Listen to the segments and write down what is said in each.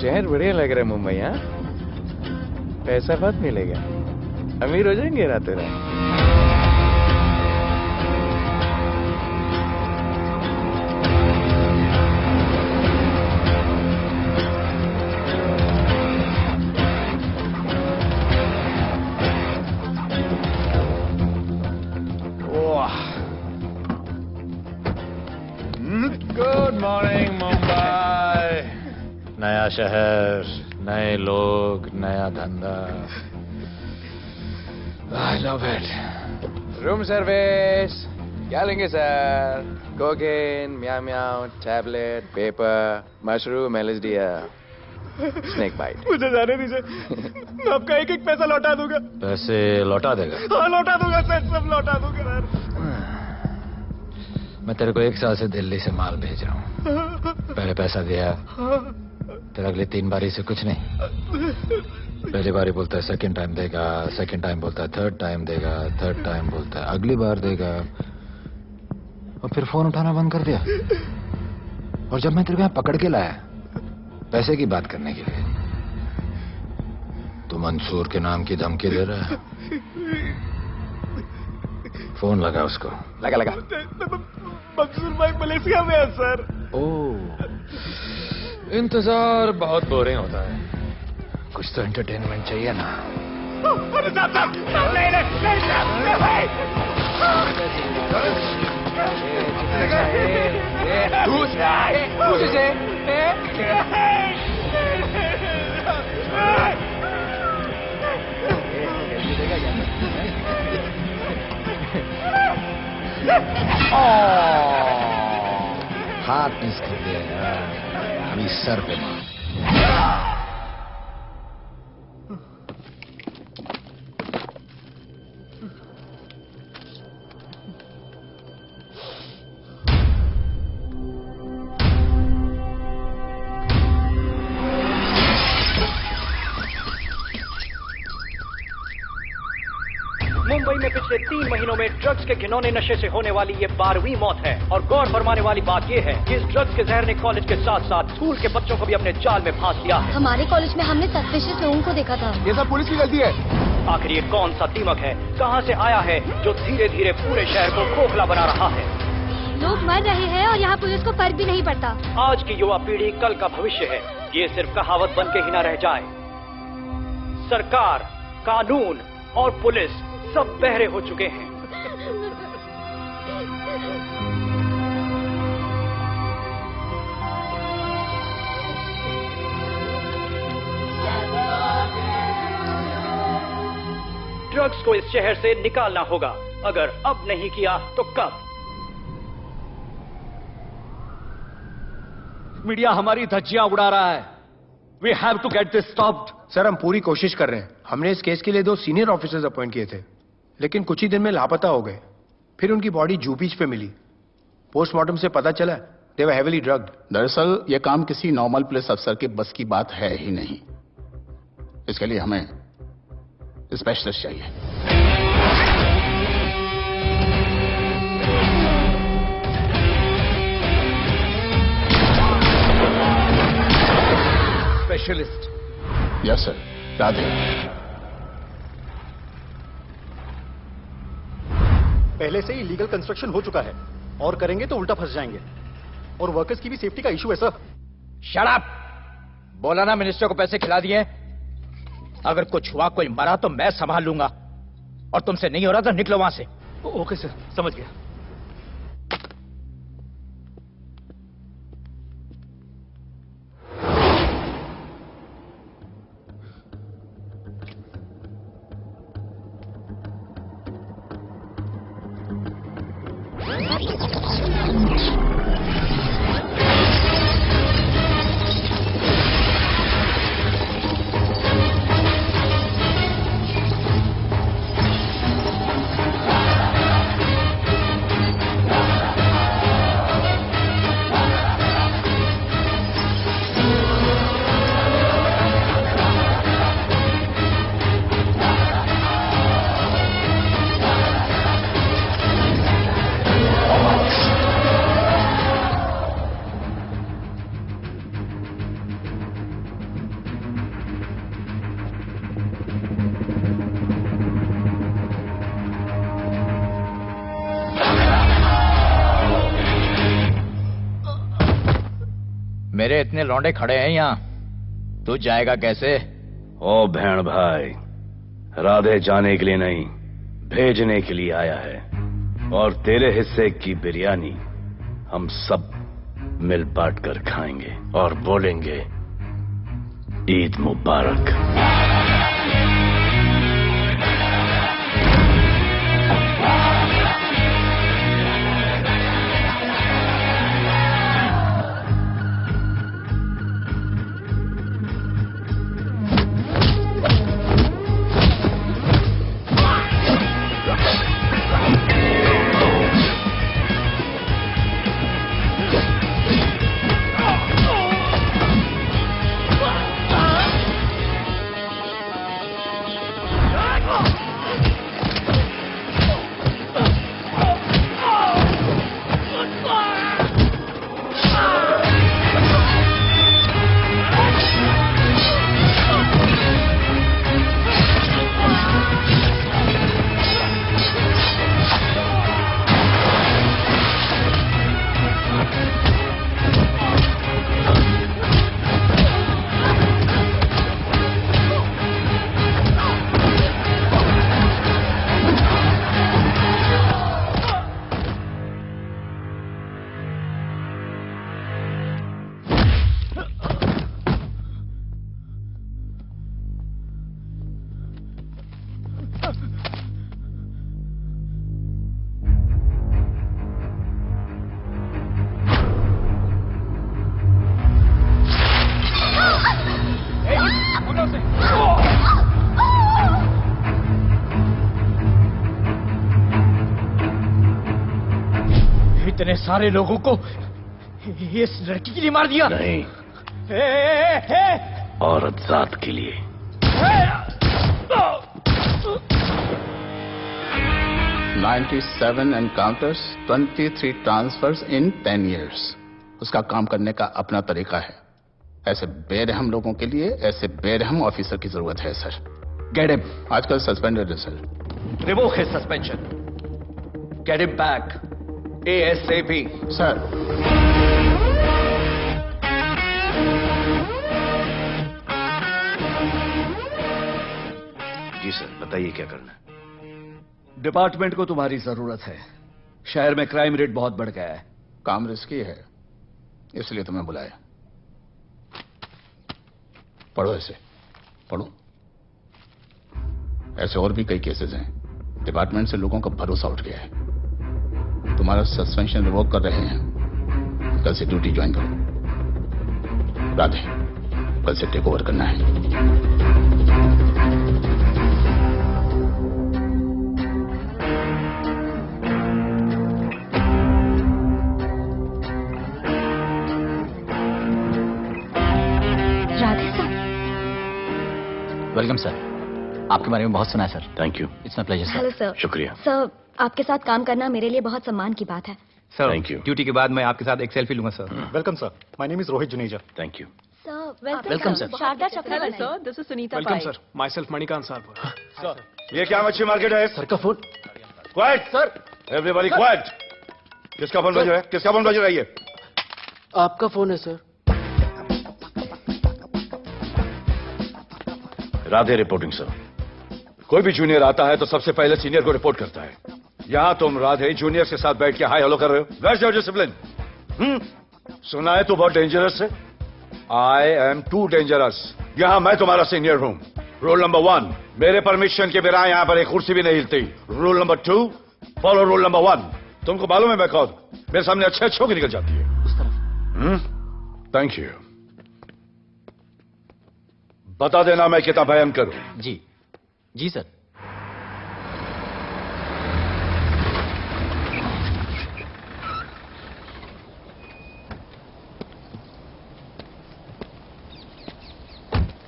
शहर बढ़िया लग रहा है मुंबई। हाँ, पैसा बहुत मिलेगा, अमीर हो जाएंगे रातों रात। Good morning Mumbai. नया शहर, नए लोग, नया धंधा। I love it. Room service क्या लेंगे sir? Cocaine, meow meow, tablet, paper, mushroom, LSD, snake bite. मुझे जाने दीजिए, मैं आपका एक एक पैसा लौटा दूंगा। पैसे लौटा देगा? हाँ लौटा दूंगा सर, सब लौटा दूंगा सर। मैं तेरे को 1 साल से दिल्ली से माल भेज रहा हूँ। पहले पैसा दिया, फिर अगली 3 बारी से कुछ नहीं। पहली बारी बोलता है सेकंड टाइम देगा, सेकंड टाइम बोलता है थर्ड टाइम देगा, थर्ड टाइम बोलता है अगली बार देगा, और फिर फोन उठाना बंद कर दिया। और जब मैं तेरे को यहाँ पकड़ के लाया पैसे की बात करने के लिए, तो मंसूर के नाम की धमकी दे रहा है। फोन लगा उसको। लगा लगा। मंसूर भाई मलेशिया में है सर। ओह, इंतजार बहुत बोरिंग होता है, कुछ तो एंटरटेनमेंट चाहिए ना। अरे साहब साहब, नहीं नहीं नहीं हाथ मिस कर दिया यार, अभी सर पे मार। मुंबई में पिछले 3 महीनों में ड्रग्स के घिनौने नशे से होने वाली ये 12वीं मौत है। और गौर फरमाने वाली बात ये है कि इस ड्रग्स के जहर ने कॉलेज के साथ साथ स्कूल के बच्चों को भी अपने जाल में फांस लिया है। हमारे कॉलेज में हमने सस्पिशियस लोगों को देखा था। ये सब पुलिस की गलती है। आखिर ये कौन सा दीमक है, कहां से आया है, जो धीरे धीरे पूरे शहर को खोखला बना रहा है? लोग मर रहे हैं और यहाँ पुलिस को फर्क भी नहीं पड़ता। आज की युवा पीढ़ी कल का भविष्य है, ये सिर्फ कहावत बन के ही न रह जाए। सरकार, कानून और पुलिस सब बहरे हो चुके हैं। ड्रग्स को इस शहर से निकालना होगा, अगर अब नहीं किया तो कब? मीडिया हमारी धज्जियां उड़ा रहा है। We have to get this stopped. Sir हम पूरी कोशिश कर रहे हैं। हमने इस केस के लिए 2 सीनियर ऑफिसर्स अपॉइंट किए थे, लेकिन कुछ ही दिन में लापता हो गए। फिर उनकी बॉडी जू बीच पे मिली। पोस्टमार्टम से पता चला दे वर हेवीली ड्रग्ड। दरअसल यह काम किसी नॉर्मल पुलिस अफसर के बस की बात है ही नहीं। इसके लिए हमें स्पेशलिस्ट चाहिए। स्पेशलिस्ट? Yes sir, Radhe. पहले से ही लीगल कंस्ट्रक्शन हो चुका है, और करेंगे तो उल्टा फंस जाएंगे। और वर्कर्स की भी सेफ्टी का इशू है सर। Shut up! बोला ना मिनिस्टर को पैसे खिला दिए। अगर कुछ हुआ, कोई मरा तो मैं संभाल लूंगा, और तुमसे नहीं हो रहा तो निकलो वहां से। ओके सर, समझ गया। मेरे इतने लौंडे खड़े हैं यहाँ, तू जाएगा कैसे? ओ बहन भाई, राधे जाने के लिए नहीं, भेजने के लिए आया है। और तेरे हिस्से की बिरयानी हम सब मिल बांट कर खाएंगे और बोलेंगे ईद मुबारक। इतने सारे लोगों को इस लड़की के लिए मार दिया? नहीं, औरत जात के लिए। $97 encounters, 23 transfers in 10 years। उसका काम करने का अपना तरीका है। ऐसे बेरहम लोगों के लिए ऐसे बेरहम ऑफिसर की जरूरत है सर। Get him. आजकल सस्पेंडेड है sir. Revoke his suspension. Get him back. ASAP. Sir, जी सर, बताइए क्या करना है। डिपार्टमेंट को तुम्हारी जरूरत है। शहर में क्राइम रेट बहुत बढ़ गया है। काम रिस्की है, इसलिए तुम्हें बुलाया। पढ़ो इसे, पढ़ो। ऐसे और भी कई केसेस हैं। डिपार्टमेंट से लोगों का भरोसा उठ गया है। तुम्हारा सस्पेंशन रिवोक कर रहे हैं। कल से ड्यूटी ज्वाइन करो। राधे, कल से टेक ओवर करना है। राधे सर। Welcome sir. आपके बारे में बहुत सुना है sir. Thank you. It's my pleasure hello sir. Sir. शुक्रिया। सर, आपके साथ काम करना मेरे लिए बहुत सम्मान की बात है। Sir, Thank you. ड्यूटी के बाद मैं आपके साथ एक सेल्फी लूंगा sir. Welcome sir, my name is Rohit Juneja. Thank you. Sir, welcome sir. Sharada Chakra sir, this is Sunita welcome Pai. Sir, my self Manikant साहब। सर, ये क्या मच्छी मार्केट है? सर का phone. Quiet sir, everybody quiet. किसका फोन बज रहा है? किसका फोन बज रहा है ये? आपका फोन है सर। Radhe reporting sir. कोई भी जूनियर आता है तो सबसे पहले सीनियर को रिपोर्ट करता है। यहाँ तुम राधे जूनियर के साथ बैठ के हाय हेलो कर रहे हो। Where's your discipline? सुना है तू बहुत डेंजरस है। I am too dangerous. यहाँ मैं तुम्हारा सीनियर हूँ। रूल नंबर 1, मेरे परमिशन के बिना यहाँ पर एक कुर्सी भी नहीं हिलती। Rule number 2, follow rule number 1। तुमको मालूम है मैं कौन? मेरे सामने अच्छे अच्छों की निकल जाती है। उस तरफ। Thank you. बता देना मैं कितना भयंकर हूं। जी जी सर।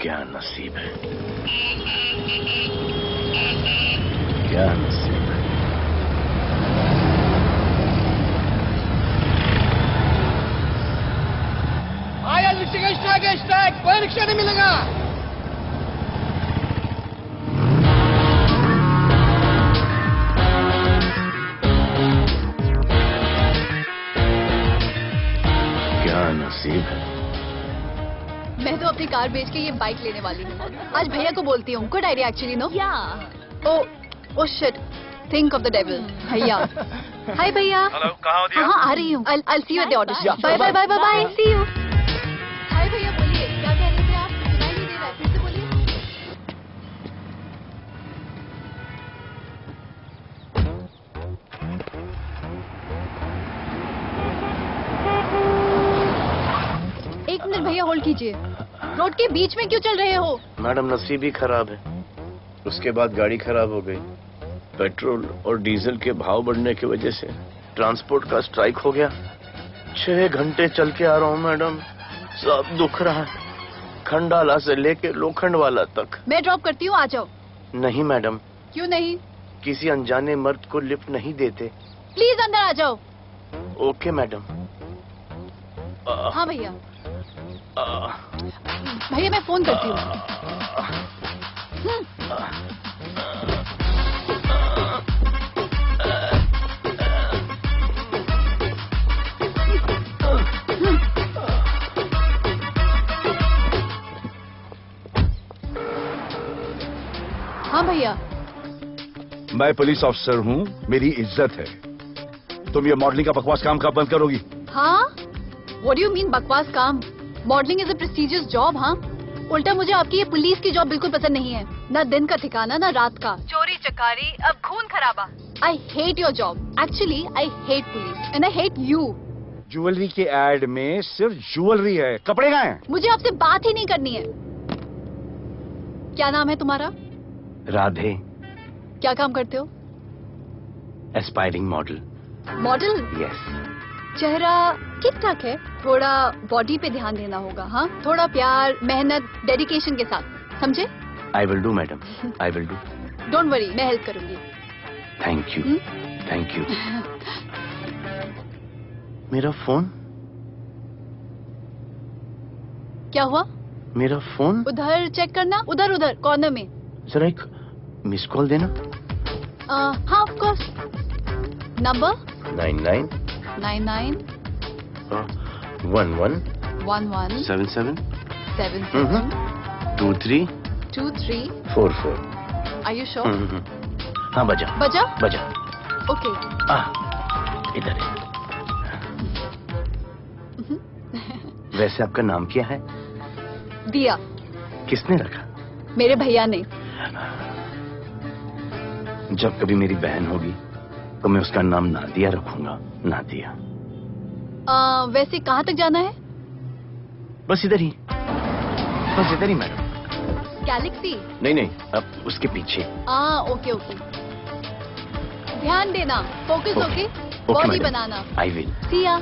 क्या नसीब है, क्या नसीब है। आया स्ट्राइक, कोई रिक्शा नहीं मिलेगा। क्या नसीब है। कार बेच के ये बाइक लेने वाली हूँ। आज भैया को बोलती हूँ। Good idea actually, no? Oh shit, think of the devil. भैया, हाय भैया। हेलो, कहाँ हो दिया? हाँ, आ रही हूँ। I'll see you at the audition. Bye bye bye bye bye, see you. Hi भैया, बोलिए क्या कह रहे थे आप? सुनाई नहीं दे रहा है, फिर से बोलिए। एक मिनट भैया, होल्ड कीजिए। रोड के बीच में क्यों चल रहे हो? मैडम, नसीब ही खराब है। उसके बाद गाड़ी खराब हो गई। पेट्रोल और डीजल के भाव बढ़ने की वजह से ट्रांसपोर्ट का स्ट्राइक हो गया। 6 घंटे चल के आ रहा हूँ मैडम, सब दुख रहा है, खंडाला से लेके लोखंडवाला तक। मैं ड्रॉप करती हूँ, आ जाओ। नहीं मैडम। क्यों नहीं? किसी अनजाने मर्द को लिफ्ट नहीं देते। प्लीज अंदर आ जाओ। Okay madam. हाँ भैया। भैया मैं फोन करती हूँ। हाँ भैया। मैं पुलिस ऑफिसर हूँ, मेरी इज्जत है। तुम ये मॉडलिंग का बकवास काम कब बंद करोगी? हाँ? What do you mean बकवास काम? Modelling is a prestigious job. हाँ, उल्टा मुझे आपकी ये पुलिस की जॉब बिल्कुल पसंद नहीं है। ना दिन का ठिकाना, ना रात का। चोरी चकारी, अब खून खराबा। I hate your job. Actually, I hate police and I hate you. Jewellery के एड में सिर्फ ज्वेलरी है, कपड़े कहाँ हैं? मुझे आपसे बात ही नहीं करनी है। क्या नाम है तुम्हारा? राधे। क्या काम करते हो? Aspiring model. मॉडल? यस। चेहरा ठीक ठाक है, थोड़ा बॉडी पे ध्यान देना होगा। हाँ, थोड़ा प्यार, मेहनत, डेडिकेशन के साथ, समझे? I will do madam, I will do. Don't worry, मैं हेल्प करूंगी। Thank you, thank you. मेरा फोन? क्या हुआ? मेरा फोन? उधर चेक करना, उधर उधर कॉर्नर में। जरा एक मिस कॉल देना। हाँ, of course. Number 99 99 11 11 77 77 23 23 44। Are you sure? हाँ, बजा बजा। बजा। ओके। इधर है। वैसे आपका नाम क्या है? दिया। किसने रखा? मेरे भैया ने। जब कभी मेरी बहन होगी तो मैं उसका नाम नादिया रखूंगा। नादिया। वैसे कहाँ तक जाना है? बस इधर ही, बस इधर ही मैडम। गैलेक्सी? नहीं नहीं, अब उसके पीछे। Okay okay. ध्यान देना, फोकस होके बॉडी बनाना। I will. सी या।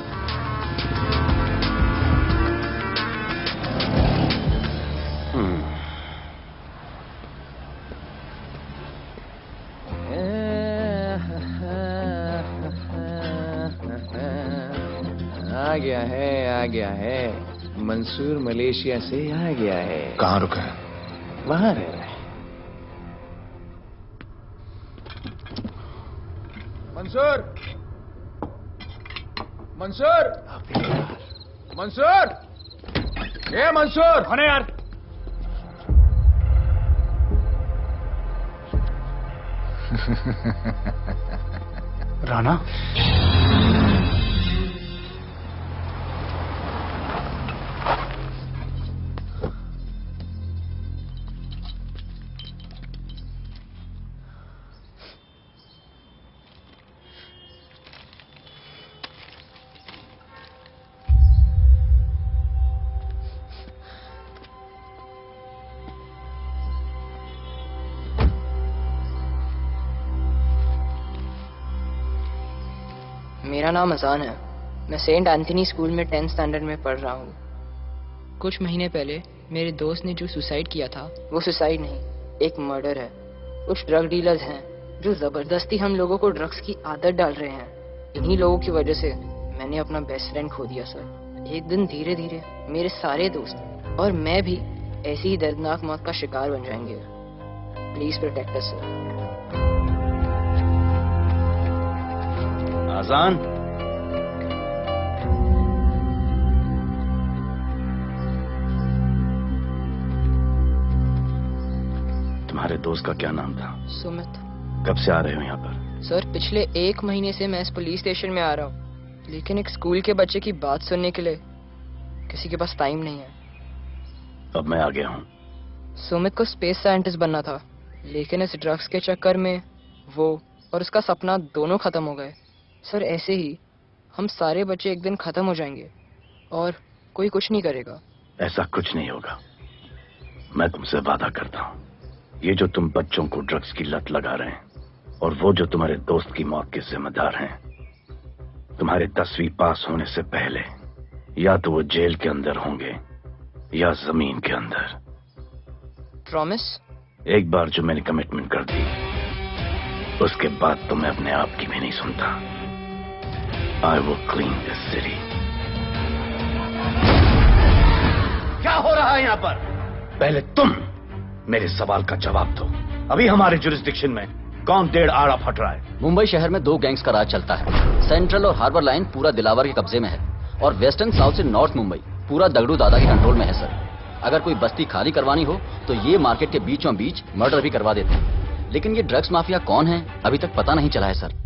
आ गया है। मंसूर मलेशिया से आ गया है। कहाँ रुका है? वहां रह रहा है। मंसूर, मंसूर, मंसूर, ए मंसूर। कौन है यार? राणा? मेरा नाम अजान है। मैं सेंट एंथनी स्कूल में 10th स्टैंडर्ड में पढ़ रहा हूँ। कुछ महीने पहले मेरे दोस्त ने जो सुसाइड किया था, वो सुसाइड नहीं, एक मर्डर है। कुछ ड्रग डीलर्स हैं जो जबरदस्ती हम लोगों को ड्रग्स की आदत डाल रहे हैं। इन्हीं लोगों की वजह से मैंने अपना बेस्ट फ्रेंड खो दिया सर। एक दिन धीरे धीरे मेरे सारे दोस्त और मैं भी ऐसी ही दर्दनाक मौत का शिकार बन जाएंगे। Please protect us sir. Azaan, तुम्हारे दोस्त का क्या नाम था? सुमित। कब से आ रहे हो यहाँ पर? सर पिछले 1 महीने से मैं इस पुलिस स्टेशन में आ रहा हूँ, लेकिन एक स्कूल के बच्चे की बात सुनने के लिए किसी के पास टाइम नहीं है। अब मैं आ गया हूँ। सुमित को स्पेस साइंटिस्ट बनना था, लेकिन इस ड्रग्स के चक्कर में वो और उसका सपना दोनों खत्म हो गए। सर ऐसे ही हम सारे बच्चे एक दिन खत्म हो जाएंगे और कोई कुछ नहीं करेगा। ऐसा कुछ नहीं होगा, मैं तुमसे वादा करता हूँ। ये जो तुम बच्चों को ड्रग्स की लत लगा रहे हैं और वो जो तुम्हारे दोस्त की मौत के जिम्मेदार हैं, तुम्हारे 10वीं पास होने से पहले या तो वो जेल के अंदर होंगे या जमीन के अंदर। प्रॉमिस? एक बार जो मैंने कमिटमेंट कर दी, उसके बाद तो मैं अपने आप की भी नहीं सुनता। I will clean this city. क्या हो रहा है यहाँ पर? पहले तुम मेरे सवाल का जवाब दो। अभी हमारे जुरिस्डिक्शन में कौन डेढ़ आड़ा फट रहा है? मुंबई शहर में 2 गैंग्स का राज चलता है। सेंट्रल और हार्बर लाइन पूरा दिलावर के कब्जे में है और वेस्टर्न साउथ से नॉर्थ मुंबई पूरा दगड़ू दादा के कंट्रोल में है सर। अगर कोई बस्ती खाली करवानी हो तो ये मार्केट के बीचों बीच मर्डर भी करवा देते हैं, लेकिन ये ड्रग्स माफिया कौन है अभी तक पता नहीं चला है सर।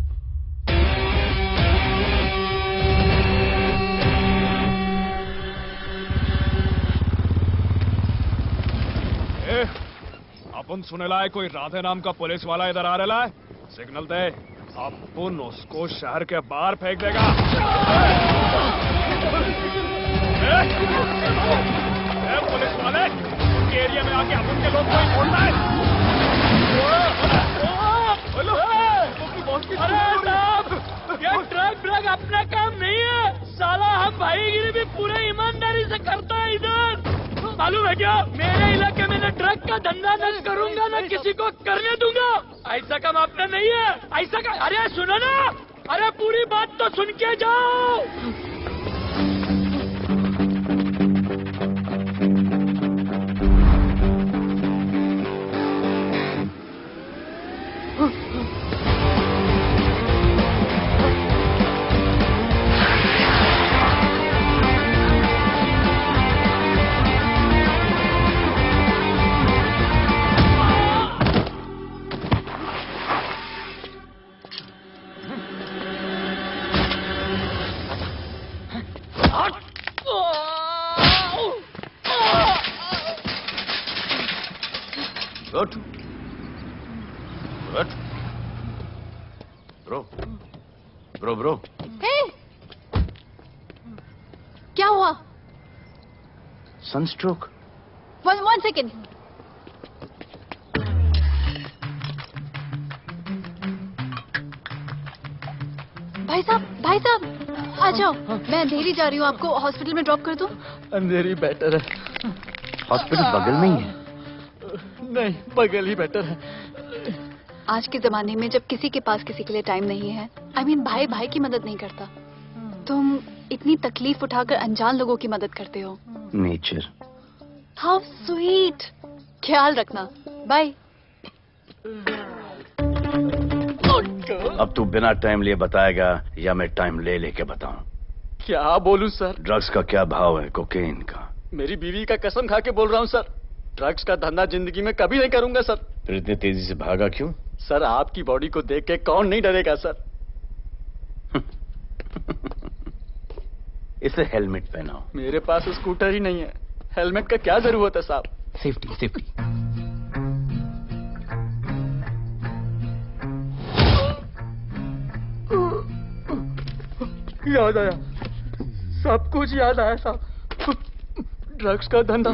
अपन सुनेला है कोई राधे नाम का पुलिस वाला इधर आ रहा है। सिग्नल दे, अपन उसको शहर के बाहर फेंक देगा। पुलिस वाले एरिया में आके अपन के लोग कोई बोलता है। अरे साहब, ये ड्रग अपना काम नहीं है साला। हम भाईगिरी भी पूरे ईमानदारी से करता है इधर। मालूम है क्या, मेरे इलाके में न ड्रग का धंधा न करूंगा न किसी को करने दूंगा। ऐसा काम आपने नहीं है। ऐसा का, अरे सुनो ना, अरे पूरी बात तो सुन के जाओ। ब्रो। क्या हुआ? सनस्ट्रोक। one second। भाई साहब आ जाओ। मैं अंधेरी जा रही हूँ, आपको हॉस्पिटल में ड्रॉप कर दूं? अंधेरी बेटर है। हॉस्पिटल बगल में ही है? नहीं, बगल ही बेटर है। आज के जमाने में जब किसी के पास किसी के लिए टाइम नहीं है, भाई भाई की मदद नहीं करता, तुम इतनी तकलीफ उठाकर अनजान लोगों की मदद करते हो। नेचर। How sweet. ख्याल रखना, बाय। अब तू बिना टाइम लिए बताएगा या मैं टाइम ले लेके बताऊं? क्या बोलूं सर? ड्रग्स का क्या भाव है कोकेन का? मेरी बीवी का कसम खा के बोल रहा हूं सर, ड्रग्स का धंधा जिंदगी में कभी नहीं करूंगा सर। फिर इतनी तेजी से भागा क्यों? सर आपकी बॉडी को देख के कौन नहीं डरेगा सर। इसे हेलमेट पहनाओ। मेरे पास स्कूटर ही नहीं है, हेलमेट का क्या जरूरत है साहब? Safety safety. याद आया, सब कुछ याद आया साहब। ड्रग्स का धंधा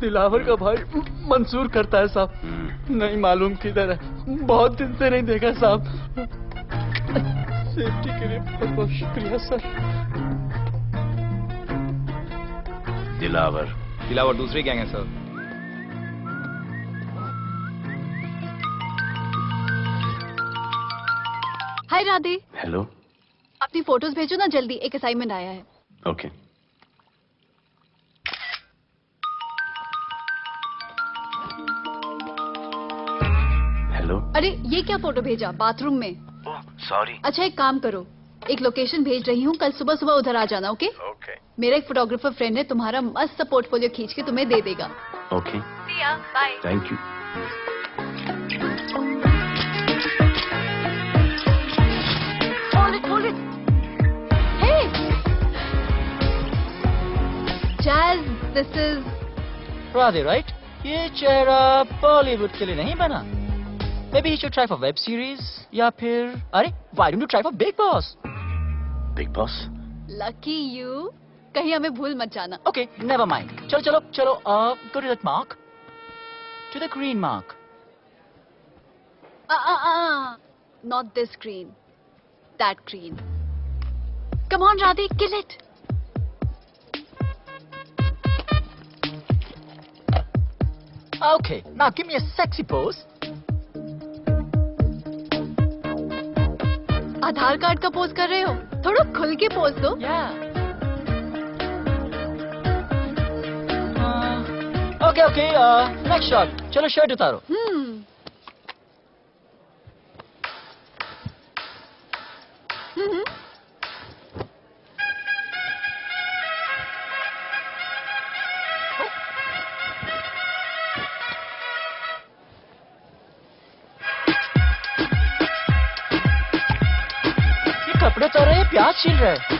दिलावर का भाई मंसूर करता है साहब। नहीं मालूम किधर है, बहुत दिन से नहीं देखा साहब। सेफ्टी के लिए बहुत बहुत शुक्रिया सर। दिलावर दूसरी गैंग है सर। हाय राधे। हेलो। अपनी फोटोज भेजो ना जल्दी, एक असाइनमेंट आया है। ओके। हेलो। अरे ये क्या फोटो भेजा बाथरूम में? सॉरी। अच्छा एक काम करो, एक लोकेशन भेज रही हूँ, कल सुबह सुबह उधर आ जाना। ओके? ओके। मेरा एक फोटोग्राफर फ्रेंड है, तुम्हारा मस्त पोर्टफोलियो खींच के तुम्हें दे देगा। Okay. Bye. Thank you. Hold it. Hey! Jazz, this is... Radhe, right? ये चेहरा बॉलीवुड के लिए नहीं बना. Maybe he should try for web series या फिर अरे why don't you try for Big Boss? Big Boss? Lucky you. कहीं हमें भूल मत जाना. Okay, never mind. चलो. Go to that mark. To the green mark. Not this green. That green. Come on, Radhe, kill it. Okay, now give me a sexy pose. Aadhaar card का pose कर रहे हो? थोड़ा खुल के pose दो. Okay, next shot. चलो shirt उतारो. ये कपड़े उतार रहे हैं, प्याज छील रहे हैं.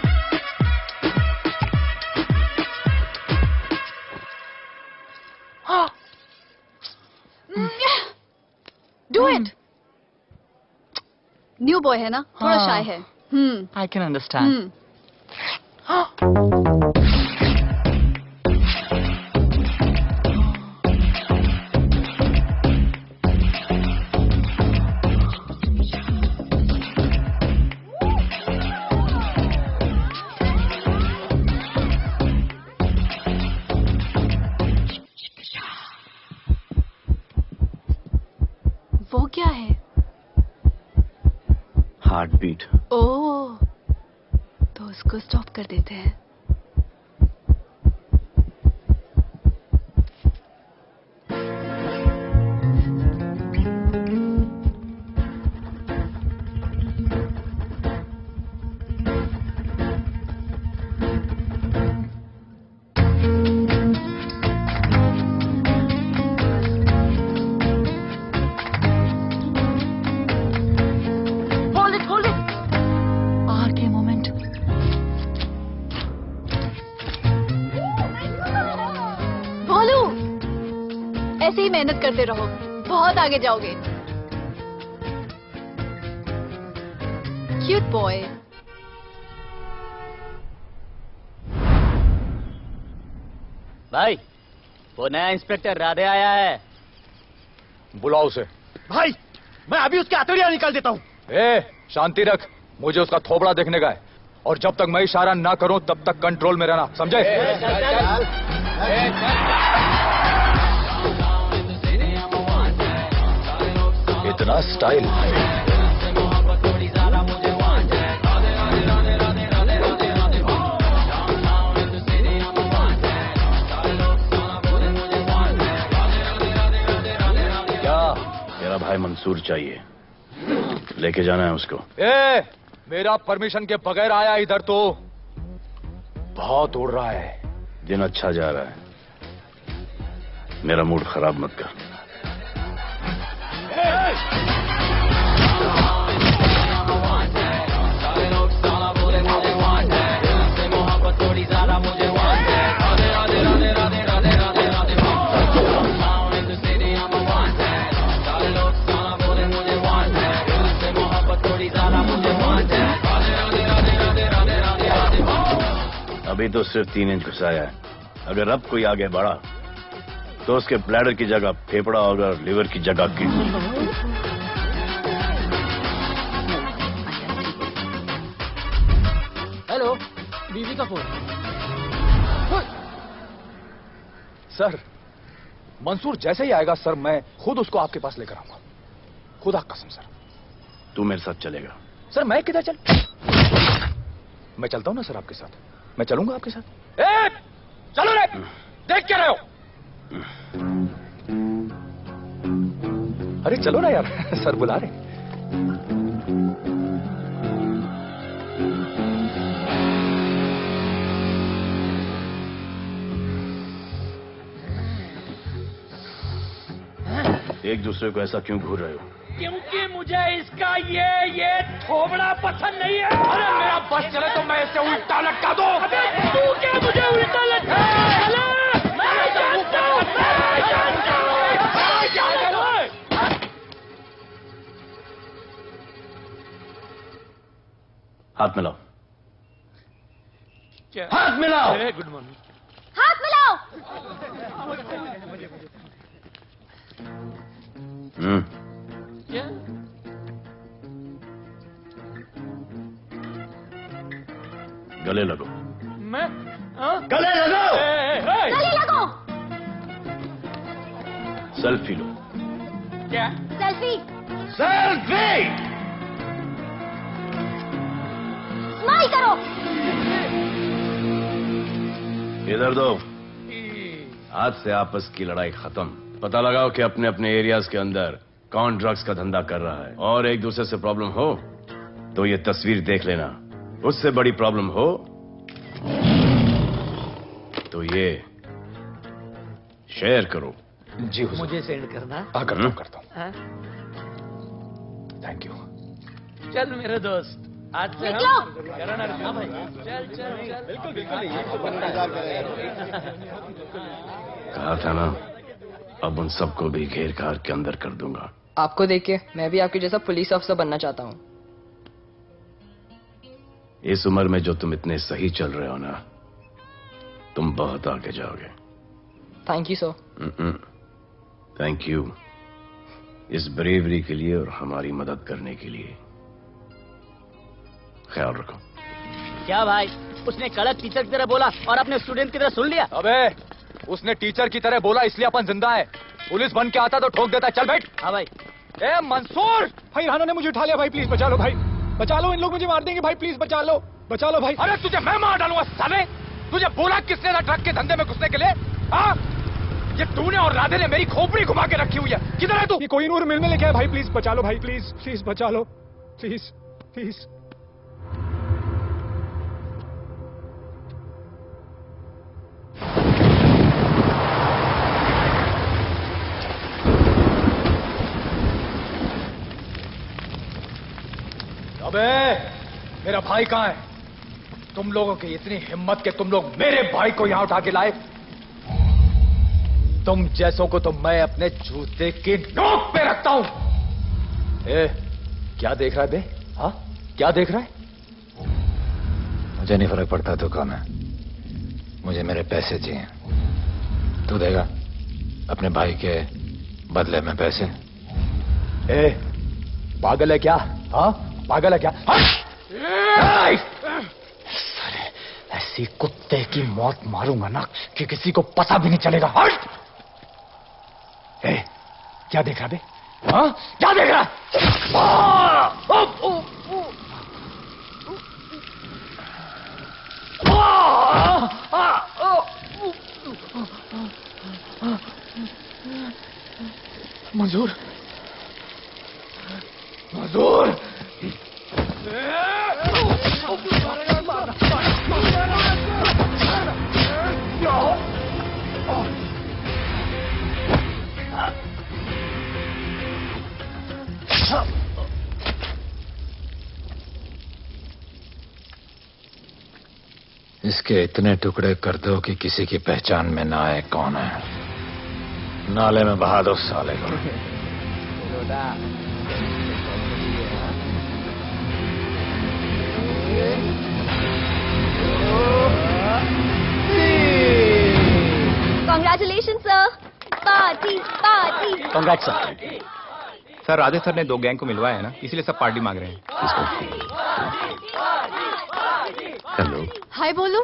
Do it. New boy है ना, थोड़ा shy है. I can understand. वो क्या है? Heart beat. ओह, तो उसको स्टॉप कर देते हैं. ऐसे ही मेहनत करते रहो, बहुत आगे जाओगे. Cute boy. भाई, वो नया इंस्पेक्टर राधे आया है. बुलाओ उसे. भाई, मैं अभी उसके हथौड़ियां निकाल देता हूँ. शांति रख. मुझे उसका थोबड़ा देखने का है, और जब तक मैं इशारा ना करूं तब तक कंट्रोल में रहना, समझे? इतना स्टाइल. क्या? मेरा भाई मंसूर चाहिए, लेके जाना है उसको. मेरा परमिशन के बगैर आया इधर तो. बहुत उड़ रहा है. दिन अच्छा जा रहा है, मेरा मूड खराब मत कर. अभी तो सिर्फ 3 इंच घुसाया है. अगर अब कोई आगे बढ़ा तो उसके ब्लैडर की जगह फेफड़ा होगा, लिवर की जगह किडनी. हेलो, बीवी का फोन. सर, मंसूर जैसे ही आएगा सर, मैं खुद उसको आपके पास लेकर आऊंगा. खुदा कसम सर. तू मेरे साथ चलेगा? सर मैं किधर चल? मैं चलता हूं ना सर आपके साथ. मैं चलूंगा आपके साथ. चलो रे, देख क्या रहे हो? अरे चलो ना यार, सर बुला रहे. एक दूसरे को ऐसा क्यों घूर रहे हो? क्योंकि मुझे इसका ये थोबड़ा पसंद नहीं है। अरे मेरा बस चले तो मैं इसे उल्टा लटका दूं। अबे तू क्या मुझे उल्टा लटका? मैं जानता हूं। हाथ मिलाओ। क्या? हाथ मिलाओ। Good morning. हाथ मिलाओ। क्या? गले लगो। मैं? हाँ? गले लगो। गले लगो। सेल्फी लो। क्या? सेल्फी। सेल्फी। स्माइल करो। इधर दो। आज से आपस की लड़ाई खत्म। पता लगाओ कि अपने अपने एरियाज के अंदर कौन ड्रग्स का धंधा कर रहा है, और एक दूसरे से प्रॉब्लम हो तो ये तस्वीर देख लेना। उससे बड़ी प्रॉब्लम हो तो ये शेयर करो। जी हुजूर। मुझे सेंड करना। करता हूँ। हाँ? Thank you. चल मेरे दोस्त, आज से निकलो। हाँ भाई, चल चल चल। बिल्कुल कहा था ना, अब उन सबको भी घेर घार के अंदर कर दूंगा। आपको देख के मैं भी आपके जैसा पुलिस ऑफिसर बनना चाहता हूँ। इस उम्र में जो तुम इतने सही चल रहे हो ना, तुम बहुत आगे जाओगे। Thank you sir. Thank you इस ब्रेवरी के लिए और हमारी मदद करने के लिए। ख्याल रखो। क्या भाई, उसने कड़क टीचर की तरह बोला और अपने स्टूडेंट की तरह सुन लिया? अबे उसने टीचर की तरह बोला इसलिए अपन जिंदा है। पुलिस बन के आता तो ठोक देता। चल बैठ। हाँ भाई। ए मंसूर भाई, राना ने मुझे उठा लिया भाई, प्लीज बचा लो भाई, बचा लो, इन लोग मुझे मार देंगे भाई, प्लीज बचा लो भाई। अरे तुझे मैं मार डालूंगा साले। तुझे बोला किसने था ट्रक के धंधे में घुसने के लिए? हाँ, ये तूने और राधे ने मेरी खोपड़ी घुमा के रखी हुई है। किधर है तू? ये कोई नूर मिल में लेके आया भाई, प्लीज बचा लो भाई, प्लीज प्लीज बचा लो, प्लीज प्लीज। अबे मेरा भाई कहाँ है? तुम लोगों की इतनी हिम्मत कि तुम लोग मेरे भाई को यहां उठा के लाए। तुम जैसों को तो मैं अपने जूते की नोक पे रखता हूं। ए, क्या देख रहा है बे? हाँ, क्या देख रहा है? मुझे नहीं फर्क पड़ता तू कौन है, मुझे मेरे पैसे चाहिए। तू देगा अपने भाई के बदले में पैसे? ए, पागल है क्या? हाँ, पागल है क्या? ऐसी कुत्ते की मौत मारूंगा ना कि किसी को पता भी नहीं चलेगा। हट! ए, क्या देख रहा बे? हाँ, क्या देख रहा? मंजूर, मंजूर। इसके इतने टुकड़े कर दो कि किसी की पहचान में ना आए कौन है। नाले में बहा दो साले को। Congratulations, sir. Party party. कांग्रेट sir. Sir Radhe sir ने 2 गैंग को मिलवाया है ना, इसलिए सब पार्टी मांग रहे हैं। हेलो। हाय बोलो।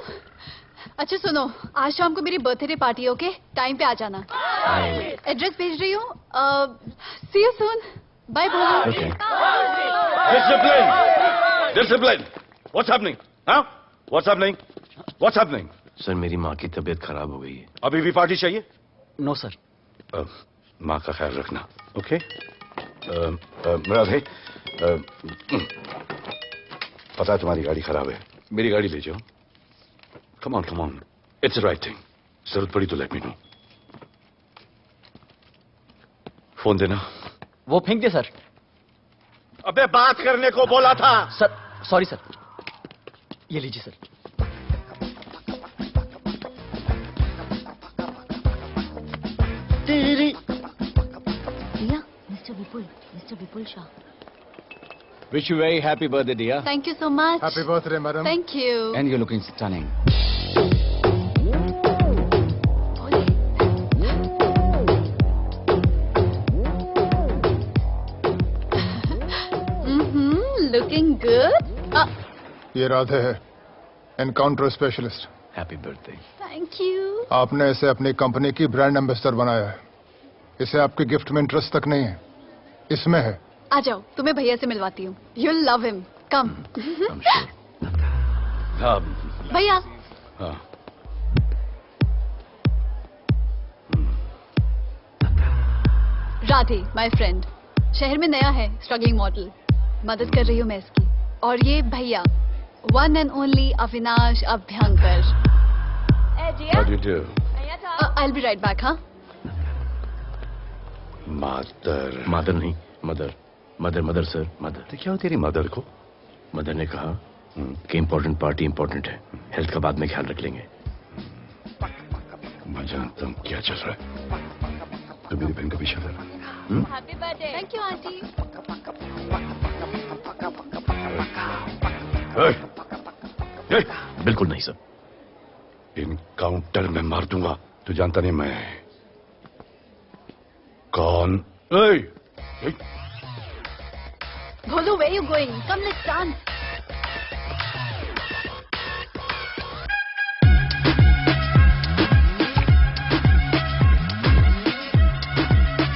अच्छा सुनो, आज शाम को मेरी बर्थडे पार्टी, ओके? टाइम पे आ जाना। एड्रेस भेज रही हूँ। सी यू सून। बाय बोलो। Discipline! Discipline! What's happening? Huh? What's happening? What's happening? Sir मेरी माँ की तबीयत खराब हो गई है। अभी भी पार्टी चाहिए? No sir. माँ का ख्याल रखना, ओके? राधे, पता है तुम्हारी गाड़ी खराब है, मेरी गाड़ी ले जाओ। Come on, it's the right thing. जरूरत पड़ी तो लेट मी नो। फोन देना। वो फेंक दे सर। अबे बात करने को बोला था। सर सॉरी सर, ये लीजिए sir. Riya, mister Vipul Shah. Wish you very happy birthday, dear. Thank you so much. Happy birthday, madam. Thank you. And you're looking stunning. Looking good. ये राधे है, encounter specialist. Happy birthday. Thank you. आपने इसे अपनी company की brand ambassador बनाया है। इसे आपके गिफ्ट में इंटरेस्ट तक नहीं है, इसमें है। आ जाओ, तुम्हें भैया से मिलवाती हूँ। You'll love him. Come. भैया। हाँ। राधे, my friend, शहर में नया है, स्ट्रगलिंग मॉडल। मदद कर रही हूँ मैं इसकी। और ये भैया, one and only Avinash Abhyankar. How do you do? I'll be right back, हाँ? मादर नहीं, मदर सर, मदर। तो क्या हो तेरी मदर को? मदर ने कहा कि इम्पोर्टेंट पार्टी इम्पोर्टेंट है, हेल्थ का बाद में ख्याल रख लेंगे। मैं जानता हूँ क्या चल रहा है। तो मेरी बहन का पीछा कर। Happy birthday. Thank you, auntie. बिल्कुल नहीं सर। इनकाउंटर में मार दूंगा। तू जानता नहीं मैं कौन? Bholu, where you going? Come, let's dance.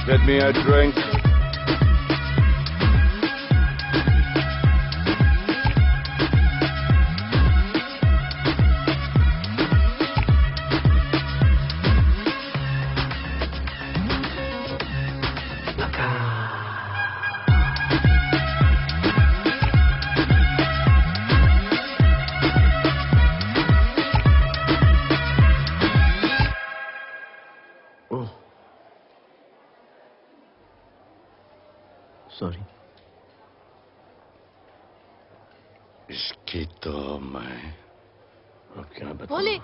Get me a drink. Sorry. इसकी तो मैं क्या बताऊं? बोले।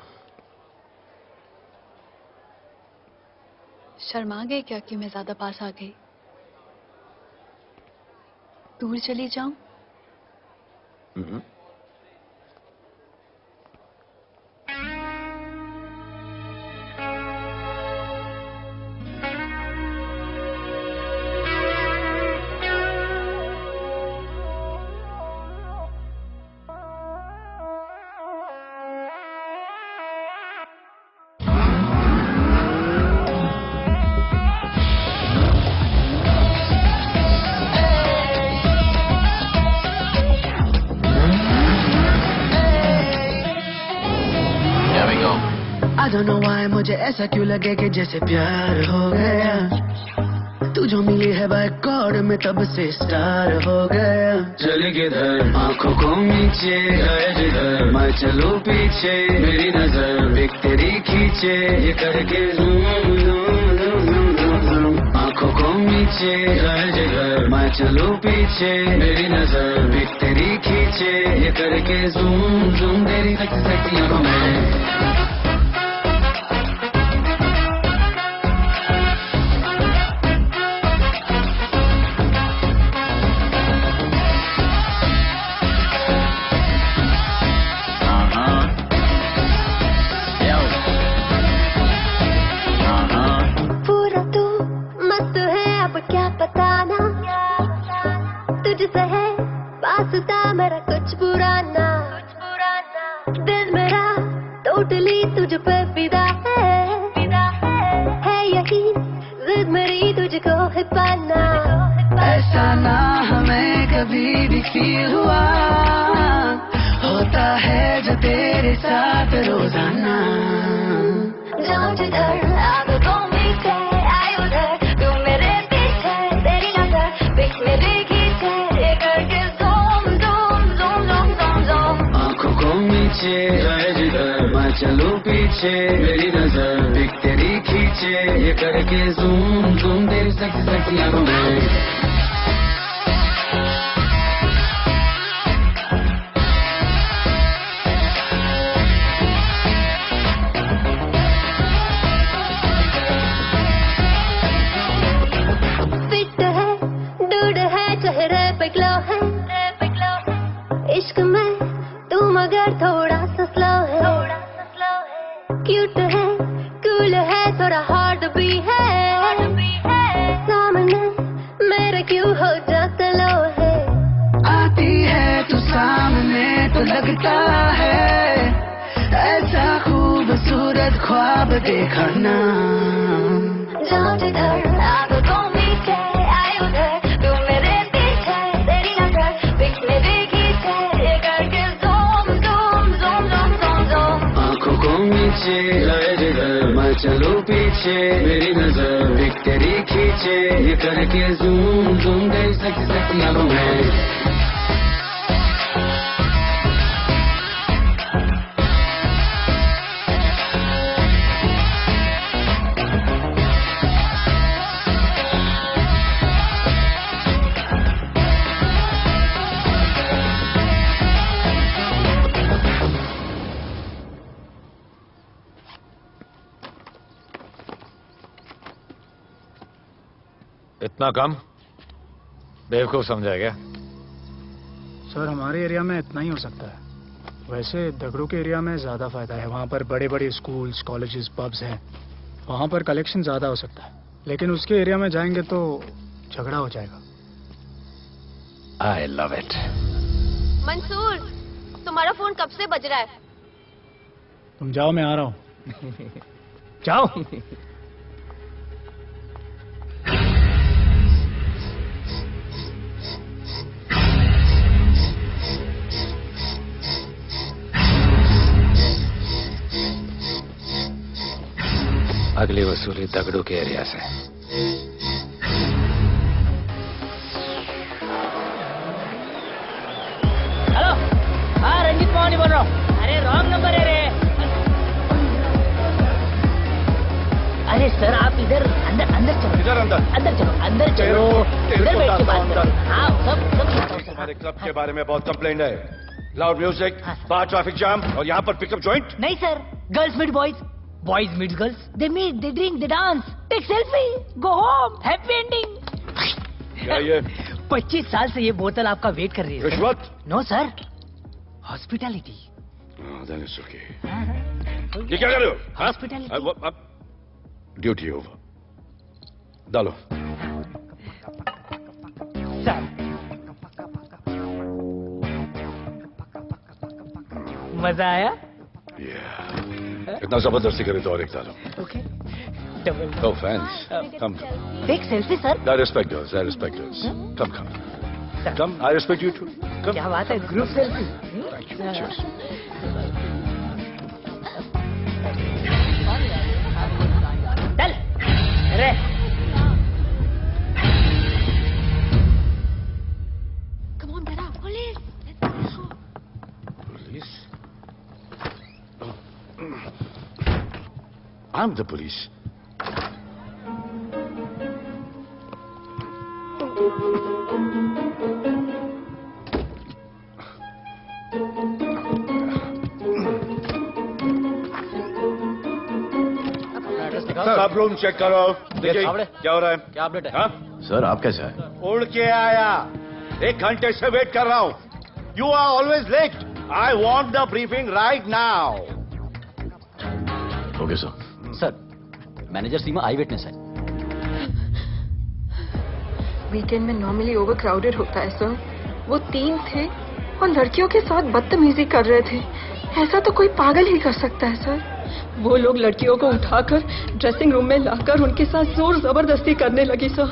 शर्मा गए क्या कि मैं ज्यादा पास आ गई? दूर चली जाऊं? I don't know why मुझे ऐसा क्यों लगे कि जैसे प्यार हो गया। तू जो मिली है बाय गॉड में तब से स्टार हो गया। चले किधर आंखों को नीचे गए जिधर मैं चलूं पीछे मेरी नजर एक तेरी खींचे ये करके zoom zoom zoom zoom zoom. आंखों को नीचे गए जिधर मैं चलूं पीछे मेरी नजर एक तेरी खींचे ये करके ज़ूम ज़ूम तेरी सेक्सी आंखों में। मेरा कुछ पुराना दिल मेरा टोटली तुझ पे फिदा है यही जिद मेरी तुझको है पाना। ऐसा ना हमें कभी भी फील हुआ होता है जो तेरे साथ रोजाना। जाऊं जिधर आंखों मीठे आए उधर तू मेरे पीछे तेरी नजर पिक मेरी खींचे ये करके गए जिधर मैं चलूं पीछे मेरी नजर एक तेरी खींचे ये ये करके जूम जूम तेरी सेक्सी सेक्सी आंखों में फिट है डूड है चेहरे पे ग्लो है इश्क में तू मगर थोड़ा सा स्लो है क्यूट है कूल है थोड़ा हार्ड भी है सामने मेरे क्यों हो जाता लो है आती है तू सामने तो लगता है ऐसा खूबसूरत ख्वाब देखा ना जाओ जिधर आगे को मीठे आए उधर तू मेरे पीछे तेरी नजर पिक मेरे खींचे ये करके zoom zoom zoom zoom zoom zoom आंखों को नीचे लाए जिधर मैं चलूं पीछे मेरी नजर एक तेरी खींचे ये करके जूम जूम तेरी सेक्सी सेक्सी आंखों में इतना कम बेवकूफ समझा क्या? सर हमारे एरिया में इतना ही हो सकता है। वैसे दगड़ू के एरिया में ज्यादा फायदा है। वहाँ पर बड़े बड़े स्कूल्स कॉलेजेस पब्स हैं, वहाँ पर कलेक्शन ज्यादा हो सकता है। लेकिन उसके एरिया में जाएंगे तो झगड़ा हो जाएगा। I love it. मंसूर, तुम्हारा फोन कब से बज रहा है? तुम जाओ, मैं आ रहा हूँ। जाओ। अगली वसूली दगड़ू के एरिया से। हेलो, हाँ रंजीत मोहन बोल रहा हूँ। अरे रॉन्ग नंबर है रे। अरे सर आप इधर अंदर अंदर चलो। इधर अंदर चलो, अंदर चलो, इधर बैठ के बात करो। हाँ सब हमारे क्लब के बारे में बहुत कंप्लेंट है। लाउड म्यूजिक, बाहर ट्रैफिक जाम और यहाँ पर पिकअप जॉइंट। नहीं sir, girls meet boys, boys meet girls, they meet, they drink, they dance, take selfie, go home, happy ending. क्या ये 25 साल से ये बोतल आपका वेट कर रही है। रिश्वत? No sir, hospitality. ये क्या कर रहे हो? हॉस्पिटैलिटी। ड्यूटी ओवर, डालो। सर मजा आया? इतना जबरदस्ती करे तो और एक डालो। Okay, double. Oh, fans. Come. Take selfie, sir. I respect yours. I respect yours. Come, come. Come. I respect you too. Come. क्या बात है, group selfie. Thank you. Cheers. चल, अरे। Come on, Dada, police. Police? I'm the police. सब room check करो। देखिए क्या हो रहा है। क्या अपडेट है? हाँ? सर आप कैसे आए? उड़ के आया, 1 घंटे से वेट कर रहा हूँ। You are always late. I want the briefing right now. Okay sir. Sir, manager Seema I witness है। वीकेंड में नॉर्मली ओवर क्राउडेड होता है सर। वो 3 थे और लड़कियों के साथ बदतमीजी कर रहे थे। ऐसा तो कोई पागल ही कर सकता है सर। वो लोग लड़कियों को उठाकर ड्रेसिंग रूम में लाकर उनके साथ जोर जबरदस्ती करने लगी सर।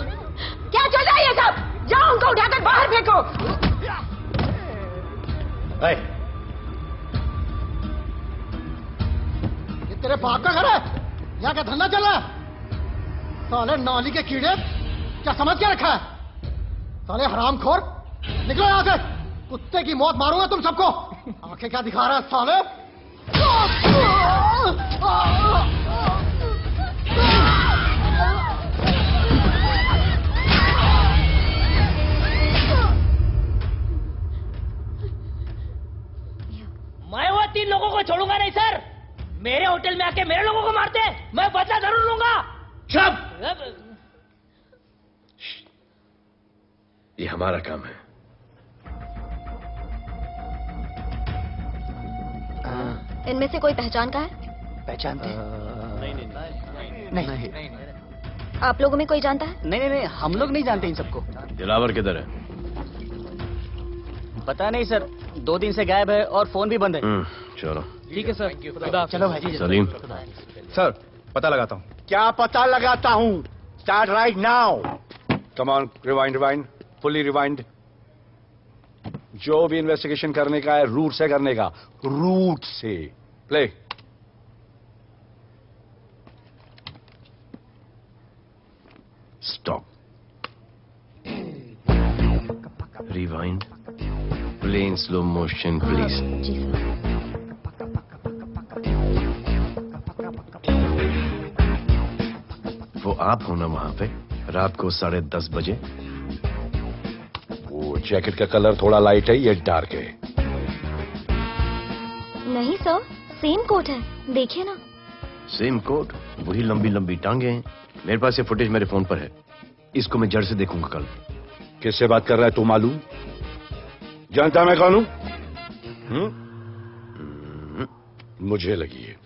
क्या चल रहा है ये सब? जाओ उनको उठाकर बाहर फेंको। ये तेरे बाप का घर है? यहाँ क्या धंधा चल रहा है? साले नाली के कीड़े, क्या समझ के रखा है? साले हरामखोर, निकलो यहाँ से। कुत्ते की मौत मारूंगा तुम सबको। आंखें क्या दिखा रहा है साले? 3 लोगों को छोड़ूंगा नहीं सर। मेरे होटल में आके मेरे लोगों को मारते, मैं बदला जरूर लूंगा। चुप! ये हमारा काम है। इनमें से कोई पहचान का है? पहचानते हैं? नहीं। आप लोगों में कोई जानता है? नहीं, हम लोग नहीं जानते इन सबको। दिलावर किधर है? पता नहीं सर, 2 दिन से गायब है और फोन भी बंद है। चलो ठीक है सर। चलो भाई। सलीम, सर पता लगाता हूँ। क्या पता लगाता हूँ? Start right now. Come on, rewind, fully rewind. जो भी इन्वेस्टिगेशन करने का है रूट से करने का, रूट से। Play. Stop. Rewind. Play in slow motion please. जी सर। वो आप हो ना वहां पे रात को 10:30 बजे? वो जैकेट का कलर थोड़ा लाइट है, ये डार्क है। नहीं सर, सेम कोट है, देखिए ना। सेम कोट, वही लंबी लंबी टांगे हैं। मेरे पास ये फुटेज मेरे फोन पर है, इसको मैं जड़ से देखूंगा कल। किससे बात कर रहा है तू मालूम? जानता मैं कौन हूं? मुझे लगी है।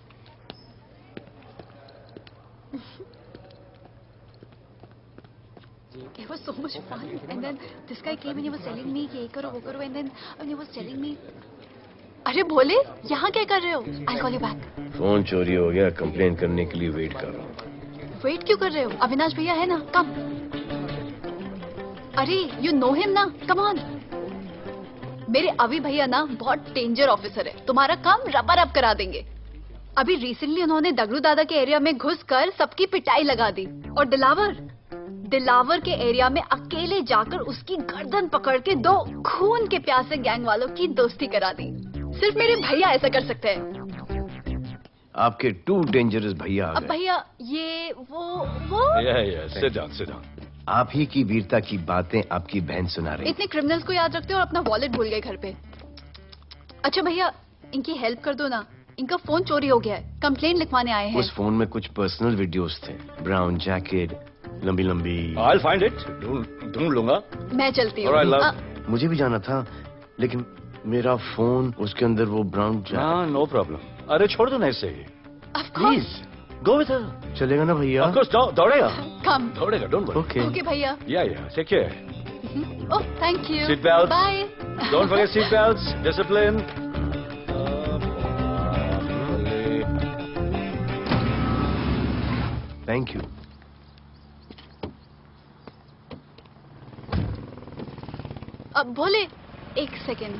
It was so much fun, and then this guy came and he was telling me ये करो वो करो, and then he was telling me, अरे भोले यहाँ क्या कर रहे हो? I'll call you back. Phone चोरी हो गया, कंप्लेन करने के लिए वेट कर रहा हूँ। वेट क्यों कर रहे हो? अविनाश भैया है ना, कम। अरे you know him ना, come on. मेरे अभी भैया ना बहुत डेंजर ऑफिसर है, तुम्हारा काम रबर अप करा देंगे। अभी रिसेंटली उन्होंने दगड़ू दादा के एरिया में घुसकर सबकी पिटाई लगा दी, और दिलावर के एरिया में अकेले जाकर उसकी गर्दन पकड़ के 2 खून के प्यासे गैंग वालों की दोस्ती करा दी। सिर्फ मेरे भैया ऐसा कर सकते हैं। आपके 2 डेंजरस भैया आ अब गए। भैया ये वो सिट डाउन। आप ही की वीरता की बातें आपकी बहन सुना रही। इतने क्रिमिनल्स को याद रखते हो और अपना वॉलेट भूल गए घर पे। अच्छा भैया, इनकी हेल्प कर दो ना, इनका फोन चोरी हो गया है, कंप्लेंट लिखवाने आए हैं। उस फोन में कुछ पर्सनल वीडियोस थे, ब्राउन जैकेट, लंबी लंबी। I'll find it, ढूंढ लूंगा। मैं चलती हूँ। मुझे भी जाना था, लेकिन मेरा फोन, उसके अंदर वो ब्राउन जैकेट। हाँ, नो प्रॉब्लम। अरे छोड़ दो ना इसे। Please go with her. चलेगा ना भैया? Of course, दौड़ेगा। कम। दौड़ेगा, डोंट वरी। ओके भैया। Yeah, take care. Oh thank you. Seat belts. Bye. Don't forget seat belts. Discipline. Thank you. अब भोले एक सेकेंड,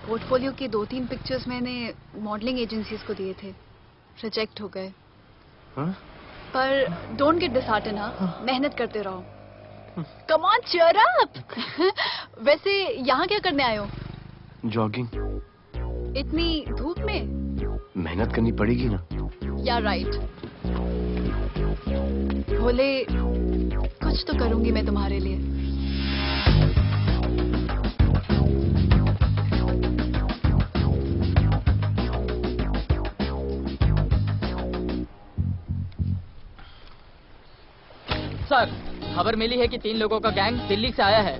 पोर्टफोलियो के 2-3 पिक्चर्स मैंने मॉडलिंग एजेंसीज को दिए थे, रिजेक्ट हो गए। पर डोंट गेट डिसहार्टेंड, हाँ, मेहनत करते रहो। Come on cheer up. वैसे यहाँ क्या करने आए हो? जॉगिंग। इतनी धूप में? मेहनत करनी पड़ेगी ना। या राइट। भोले कुछ तो करूंगी मैं तुम्हारे लिए। सर, खबर मिली है कि 3 लोगों का गैंग दिल्ली से आया है।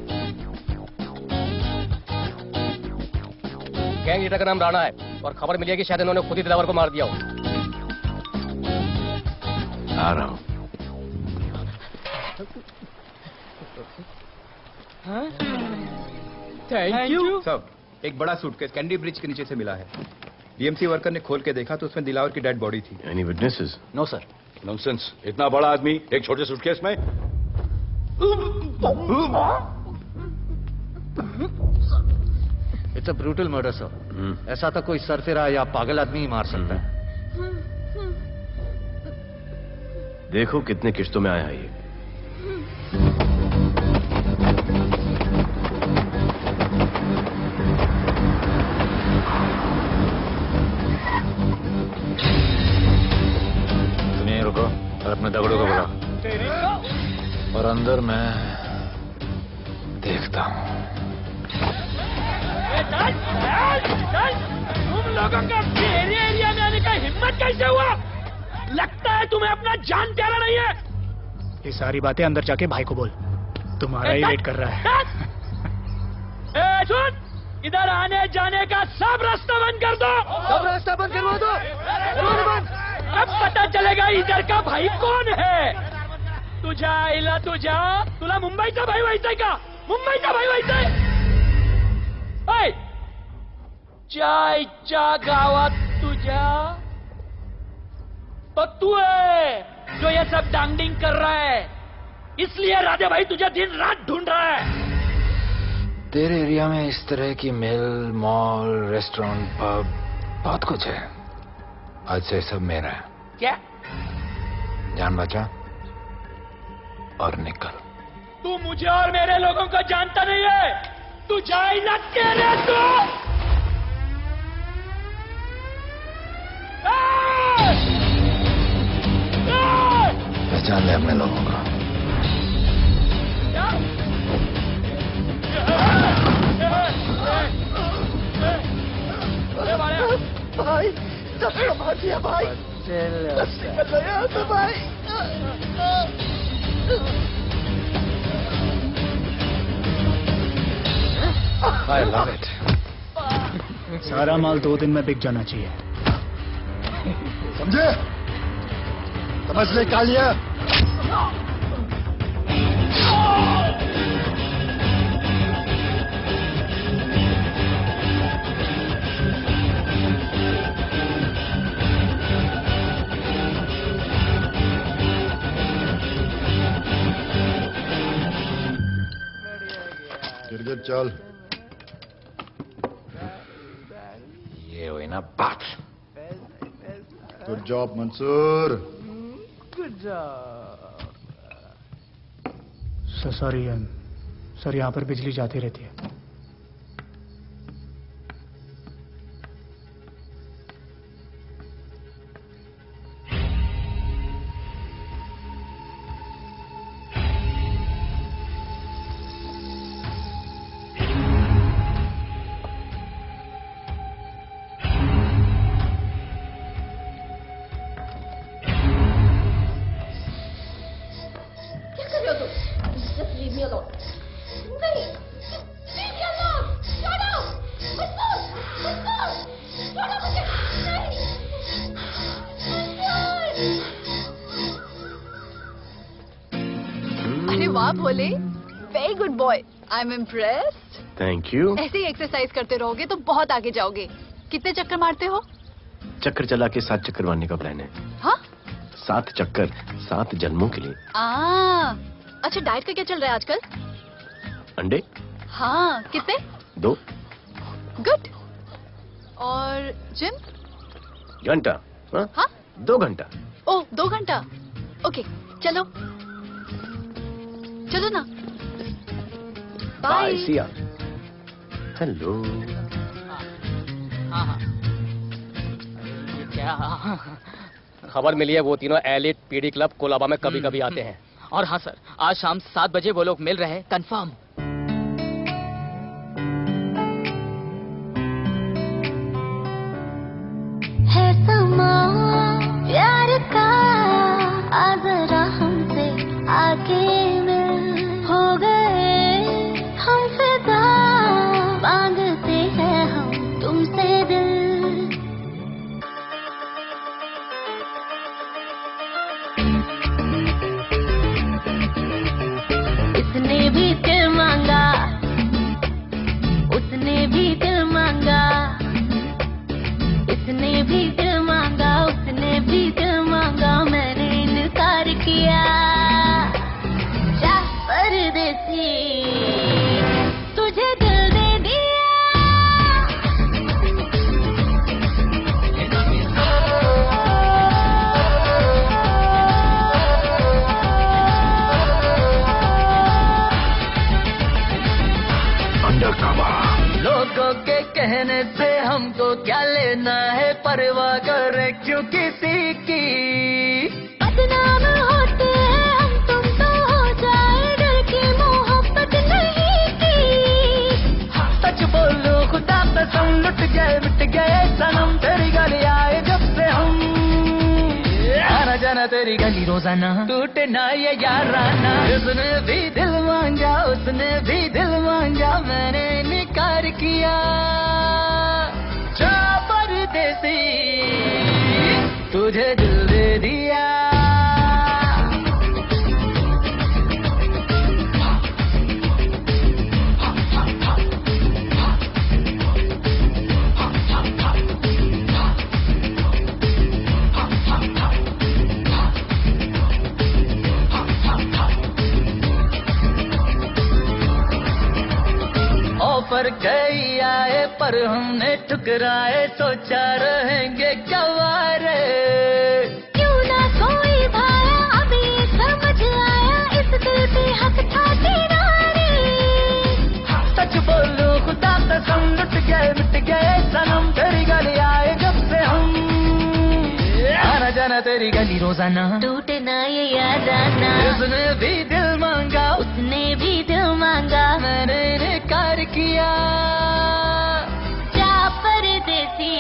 गैंग लीडर का नाम राणा है और खबर मिली है कि शायद इन्होंने खुद ही दिलावर को मार दिया हो। आ रहा हूँ। Thank you. सब एक बड़ा सूटकेस कैंडी ब्रिज के नीचे से मिला है। बीएमसी वर्कर ने खोल के देखा तो उसमें दिलावर की डेड बॉडी थी। Any witnesses? No sir. Nonsense, इतना बड़ा आदमी एक छोटे सूटकेस में? It's a brutal murder sir. ऐसा तो कोई सरफिरा या पागल आदमी ही मार सकता है। देखो कितने किश्तों में आया है ये। सुनिए, रुको और अपने दगड़ों को बुला, और अंदर मैं देखता हूँ। लोगों का मेरे एरिया में आने का हिम्मत कैसे हुआ? लगता है तुम्हें अपना जान प्यारा नहीं है। ये सारी बातें अंदर जाके भाई को बोल, तुम्हारा ही वेट कर रहा है। ए, सुन, इधर आने जाने का सब रास्ता बंद कर दो। सब रास्ता बंद करवा दो। अब पता चलेगा इधर का भाई कौन है। तुझा इला तुझा, तुला मुंबईचा भाई व्हायचंय का? मुंबईचा भाई व्हायचंय? चायच्या गावात तुझ्या तो तू है जो ये सब डांगडिंग कर रहा है, इसलिए राधे भाई तुझे दिन रात ढूंढ रहा है। तेरे एरिया में इस तरह की मिल, मॉल, रेस्टोरेंट, पब बहुत कुछ है। आज से सब मेरा है। क्या? जान बचा और निकल। तू मुझे और मेरे लोगों को जानता नहीं है। तू जाए ना तेरे तो। पहचान ले अपने लोगों को। भाई सब संभाल दिया भाई। निकल गया तो भाई। I love it. सारा माल 2 दिन में बिक जाना चाहिए। समझे? समझ ले कालिया। गिरगिट चल। ये हुई ना बात। Good job Mansoor. Good job. Sorry sir, यहाँ पर बिजली जाती रहती है। अरे वाह Bhole, very good boy, I am impressed. Thank you. ऐसे ही एक्सरसाइज करते रहोगे तो बहुत आगे जाओगे। कितने चक्कर मारते हो? चक्कर चला के 7 चक्कर मारने का प्लान है। हाँ? 7 चक्कर 7 जन्मों के लिए। अच्छा, डाइट का क्या चल रहा है आजकल? अंडे? हाँ, कितने? 2। गुड। और जिम? घंटा। हाँ? 2 घंटा। ओह, 2 घंटा। ओके, चलो चलो ना। बाय। सी या। हेलो। क्या खबर मिली है? वो तीनों एलिट पीडी क्लब कोलाबा में कभी कभी आते हैं। और हाँ सर, आज शाम 7 बजे वो लोग मिल रहे हैं, कंफर्म। है समा प्यार का, आ जरा हमसे आके मिल। हो गए हम फिदा, मांगते हैं हम तुमसे दिल। इसने भी दिल मांगा, उसने भी दिल मांगा, इसने भी दिल मांगा, उसने भी दिल मांगा, मैंने इनकार किया। जा परदेसी, तुझे दिल दे लोगों के कहने से हमको क्या लेना है, परवाह करे क्यों किसी की। बदनाम होते हैं हम, तुम तो हो जाए, डर की मोहब्बत नहीं की। सच बोलो खुदा कसम, लुट गए मिट गए सनम। तेरी गली रोजाना, टूटे ना ये याराना। उसने भी दिल मांगा, उसने भी दिल मांगा, मैंने इनकार किया। जा परदेसी तुझे दिल दे दिया। ऑफर कई आए पर हमने ठुकराए, सोचा रहेंगे गवारे। क्यों ना कोई भाया अभी समझ आया, इस दिल पे हक था तेरा रे। सच बोलूं खुदा कसम, लुट गए मिट गए सनम, तेरी गली आए जब से हम। आना जाना तेरी गली रोजाना, टूटे ना ये याराना। उसने भी दिल मांगा, उसने भी दिल मांगा, मैंने इनकार किया। जा परदेसी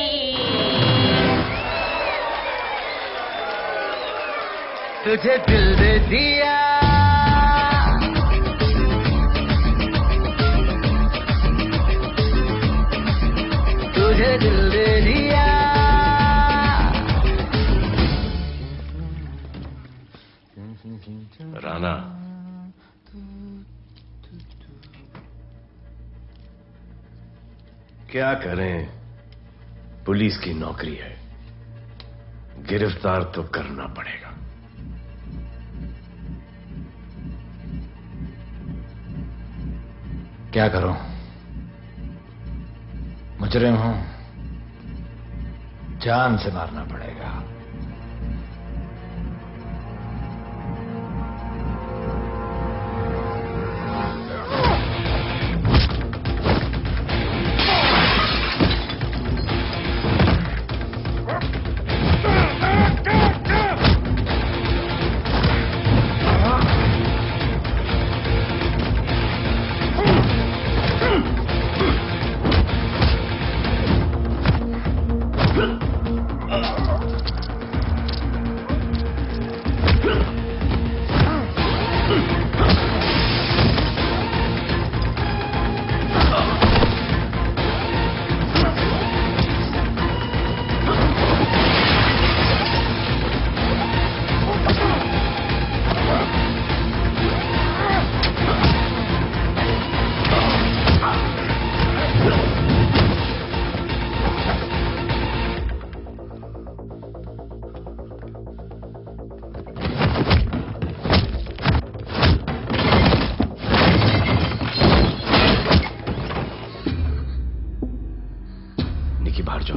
तुझे दिल दे दिया। तुझे दिल दे दिया। राना, क्या करें, पुलिस की नौकरी है, गिरफ्तार तो करना पड़ेगा। क्या करूं, मुजरिम हूं, जान से मारना पड़ेगा। बाहर जाओ।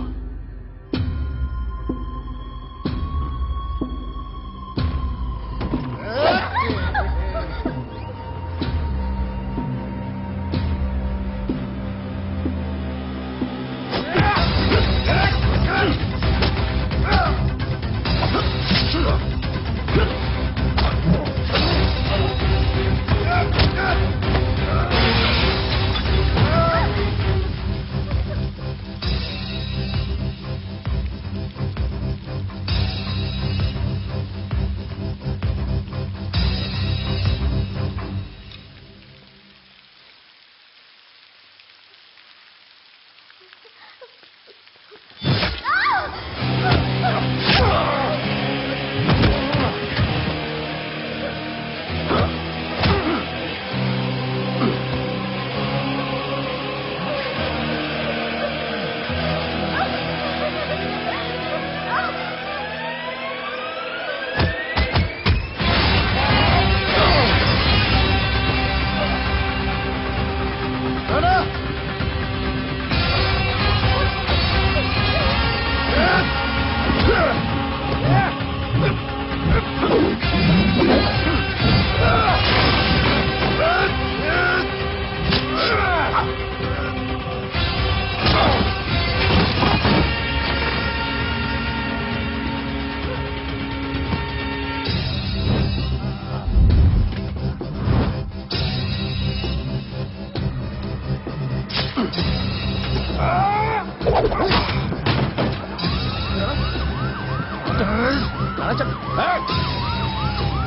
चल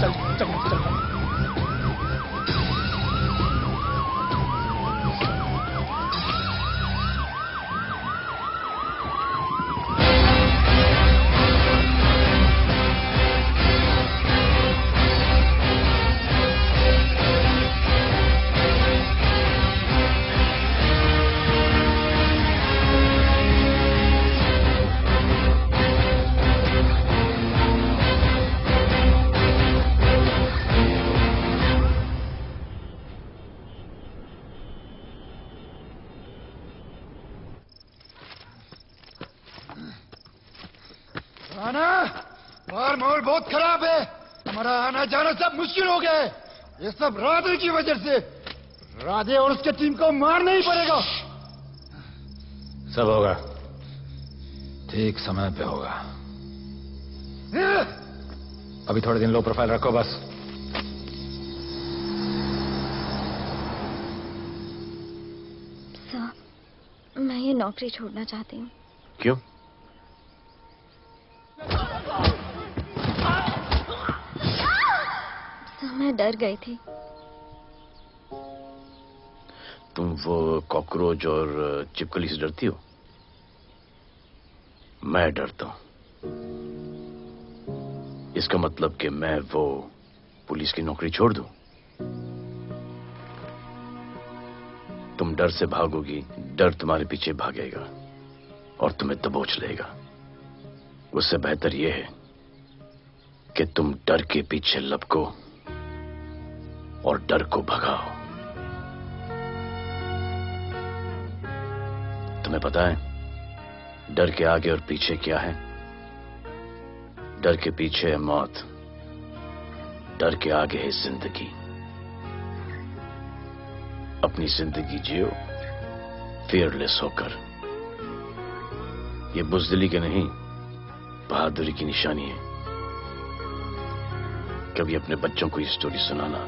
चल चल चल। आना मार माहौल बहुत खराब है। हमारा आना जाना सब मुश्किल हो गया है। ये सब राधे की वजह से। राधे और उसके टीम को मारना ही पड़ेगा। सब होगा, ठीक समय पे होगा। अभी थोड़े दिन लो प्रोफाइल रखो बस। सर, मैं ये नौकरी छोड़ना चाहती हूँ। क्यों? मैं डर गई थी। तुम वो कॉकरोच और चिपकली से डरती हो? मैं डरता हूं। इसका मतलब कि मैं वो पुलिस की नौकरी छोड़ दूं? तुम डर से भागोगी, डर तुम्हारे पीछे भागेगा और तुम्हें दबोच लेगा। उससे बेहतर यह है कि तुम डर के पीछे लपको और डर को भगाओ। तुम्हें पता है डर के आगे और पीछे क्या है? डर के पीछे है मौत, डर के आगे है जिंदगी। अपनी जिंदगी जियो फियरलेस होकर। ये बुज़दिली की नहीं, बहादुरी की निशानी है। कभी अपने बच्चों को ये स्टोरी सुनाना।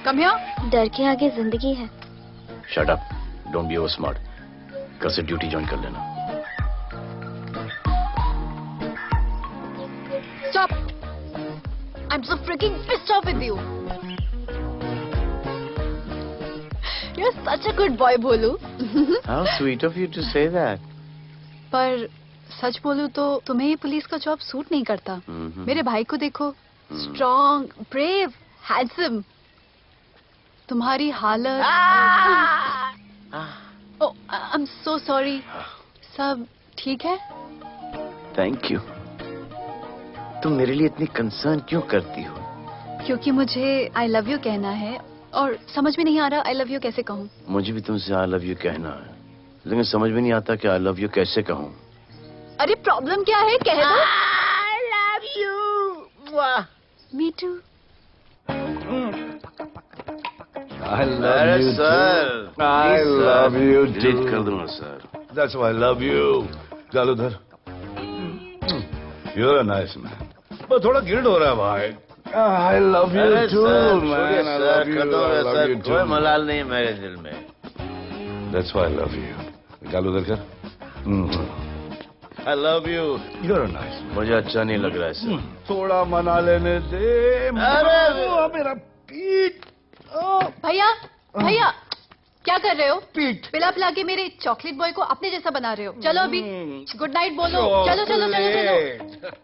Come here. डर के आगे जिंदगी है। Shut up, don't be over smart. कल से ड्यूटी ज्वाइन कर लेना। Stop! I'm so freaking pissed off with you. You're such a good boy, Bholu. How sweet of you to say that. पर सच बोलूं तो तुम्हें ये पुलिस का जॉब सूट नहीं करता। मेरे भाई को देखो, स्ट्रॉन्ग, ब्रेव, हैंडसम। तुम्हारी हालत। Oh, I'm so sorry. सब ठीक है? Thank you. तुम मेरे लिए इतनी कंसर्न क्यों करती हो? क्योंकि मुझे आई लव यू कहना है और समझ में नहीं आ रहा आई लव यू कैसे कहूँ। मुझे भी तुमसे आई लव यू कहना है, लेकिन समझ में नहीं आता कि आई लव यू कैसे कहूँ। अरे प्रॉब्लम क्या है, कह दो। I love you. Me too. I love you sir, too. I love you too. Delete कर दूंगा sir. That's why I love you. चल उधर। You're a nice man. बस थोड़ा गिल्ड हो रहा है भाई। I love you too, man. I love you. I love you too. कोई मलाल नहीं है मेरे दिल में। That's why I love you. निकाल उधर कर। I love you. You're a nice man. मुझे अच्छा नहीं लग रहा है सर। थोड़ा मना लेने दे। अरे मेरा पीठ। भैया भैया क्या कर रहे हो? पीठ पिला पिला के मेरे चॉकलेट बॉय को अपने जैसा बना रहे हो। चलो अभी गुड नाइट बोलो। चलो चलो चलो चलो।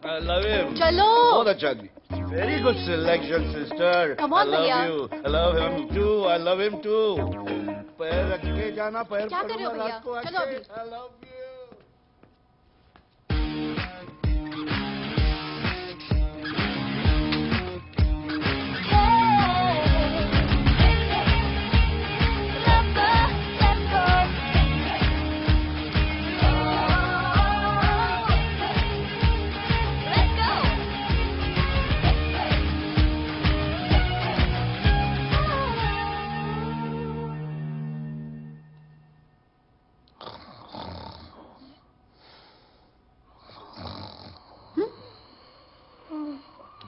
I love him. चलो। बहुत अच्छा आदमी। Very good selection, sister. Come on, I love भैया। you. I love him too. I love him too. पैर रख के जाना, पैर क्या कर रहे हो भैया? चलो अभी। I love you.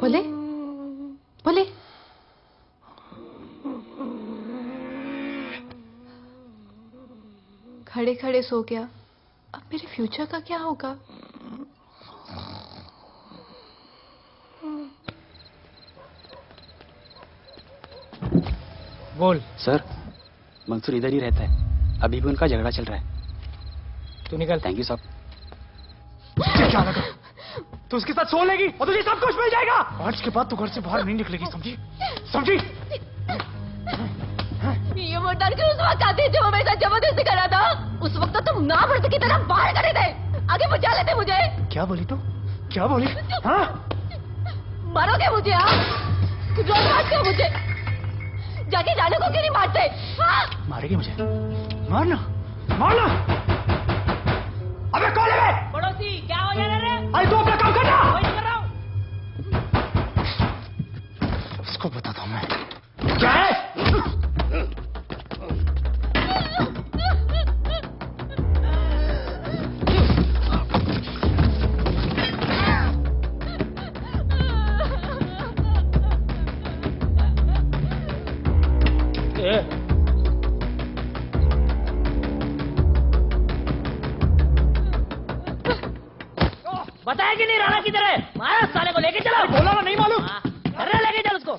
बोले बोले खड़े खड़े सो गया, अब मेरे फ्यूचर का क्या होगा? बोल। सर, मंसूर इधर ही रहता है, अभी भी उनका झगड़ा चल रहा है। तू निकल। थैंक यू साहब। क्या लगा? तू उसके साथ सो लेगी और तुझे सब कुछ मिल जाएगा। आज के बाद तू घर से बाहर नहीं निकलेगी, समझी? समझी? ये वो डर के उस वक्त आती जो मेरे साथ जबरदस्ती कर रहा था, उस वक्त तो तुम ना भरती की तरह बाहर करे थे, आगे बुझा लेते मुझे। क्या बोली तू? क्या बोली? हाँ? मारोगे मुझे? हाँ, कुछ और मारते हो मुझे, जाके जाने को क्यों नहीं मारते? हाँ? मारेगी मुझे? मारना, मारना। अबे कौन है? पड़ोसी, क्या हो जा रहा है? अरे तू अपना काम करना। वही कर रहा हूँ। उसको बताता हूँ मैं। क्या है? बताया कि नहीं राणा किधर है? मारा साले को, लेके चलो। बोला ना, नहीं मालूम। अरे लेके चल उसको।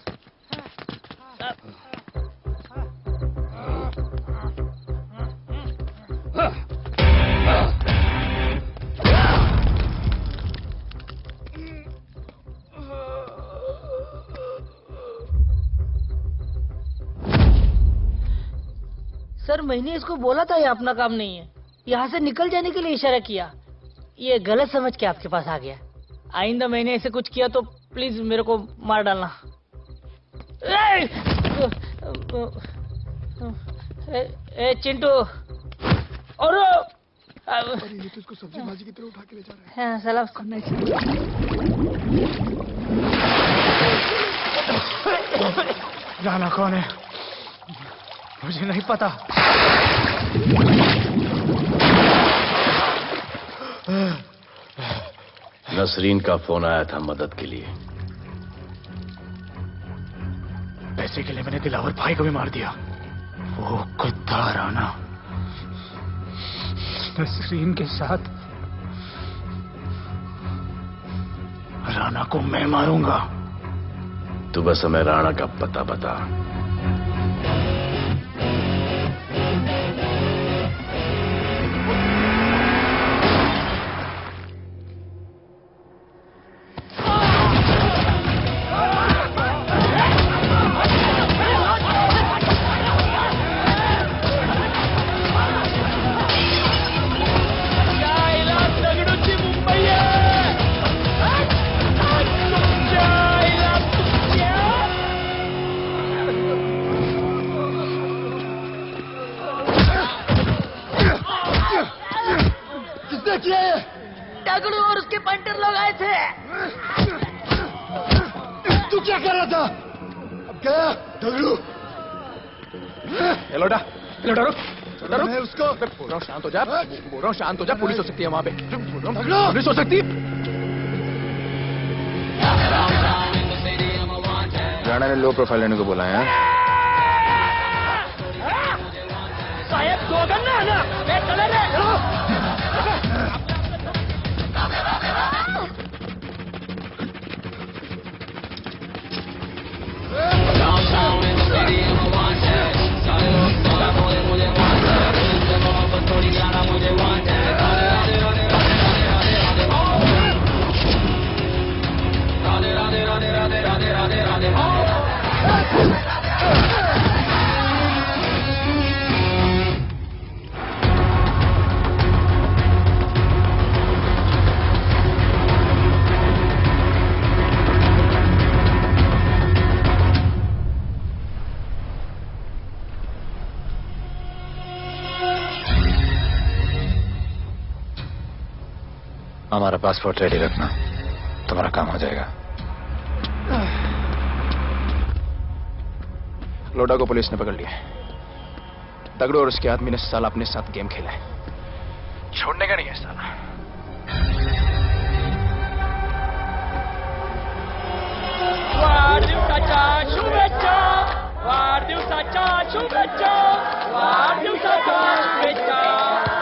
सर, मैंने इसको बोला था ये अपना काम नहीं है, यहाँ से निकल जाने के लिए इशारा किया, ये गलत समझ के आपके पास आ गया। आइंदा मैंने ऐसे कुछ किया तो प्लीज मेरे को मार डालना। ए चिंटू, और ये तो इसको सब्जी भाजी की तरह उठा के ले जा रहा है। हाँ, साला उसको नहीं राणा कौन है मुझे नहीं पता। नसरीन का फोन आया था मदद के लिए। पैसे के लिए मैंने दिलावर भाई को भी मार दिया। वो कुत्ता राणा नसरीन के साथ, राणा को मैं मारूंगा। तू बस हमें राणा का पता बता। दगड़ू और उसके पंटर लोग आए थे। तू क्या कर रहा था? अब क्या दगड़ू? लोटा लोटा रुक, मैं उसको बोल रहा हूँ शांत हो जा, बोल रहा हूँ शांत हो जा। पुलिस हो सकती है वहाँ पे, पुलिस हो सकती है। राणा ने लो प्रोफाइल लेने को बोला है। साहब दो गन्ना ना, मैं चले रे। हमारा पासपोर्ट रेडी रखना, तुम्हारा काम हो जाएगा। लोडा को पुलिस ने पकड़ लिया। दगड़ू और उसके आदमी ने साला अपने साथ गेम खेला है, छोड़ने का नहीं है साला। वाढदिवसाच्या शुभेच्छा, वाढदिवसाच्या शुभेच्छा, वाढदिवसाच्या शुभेच्छा।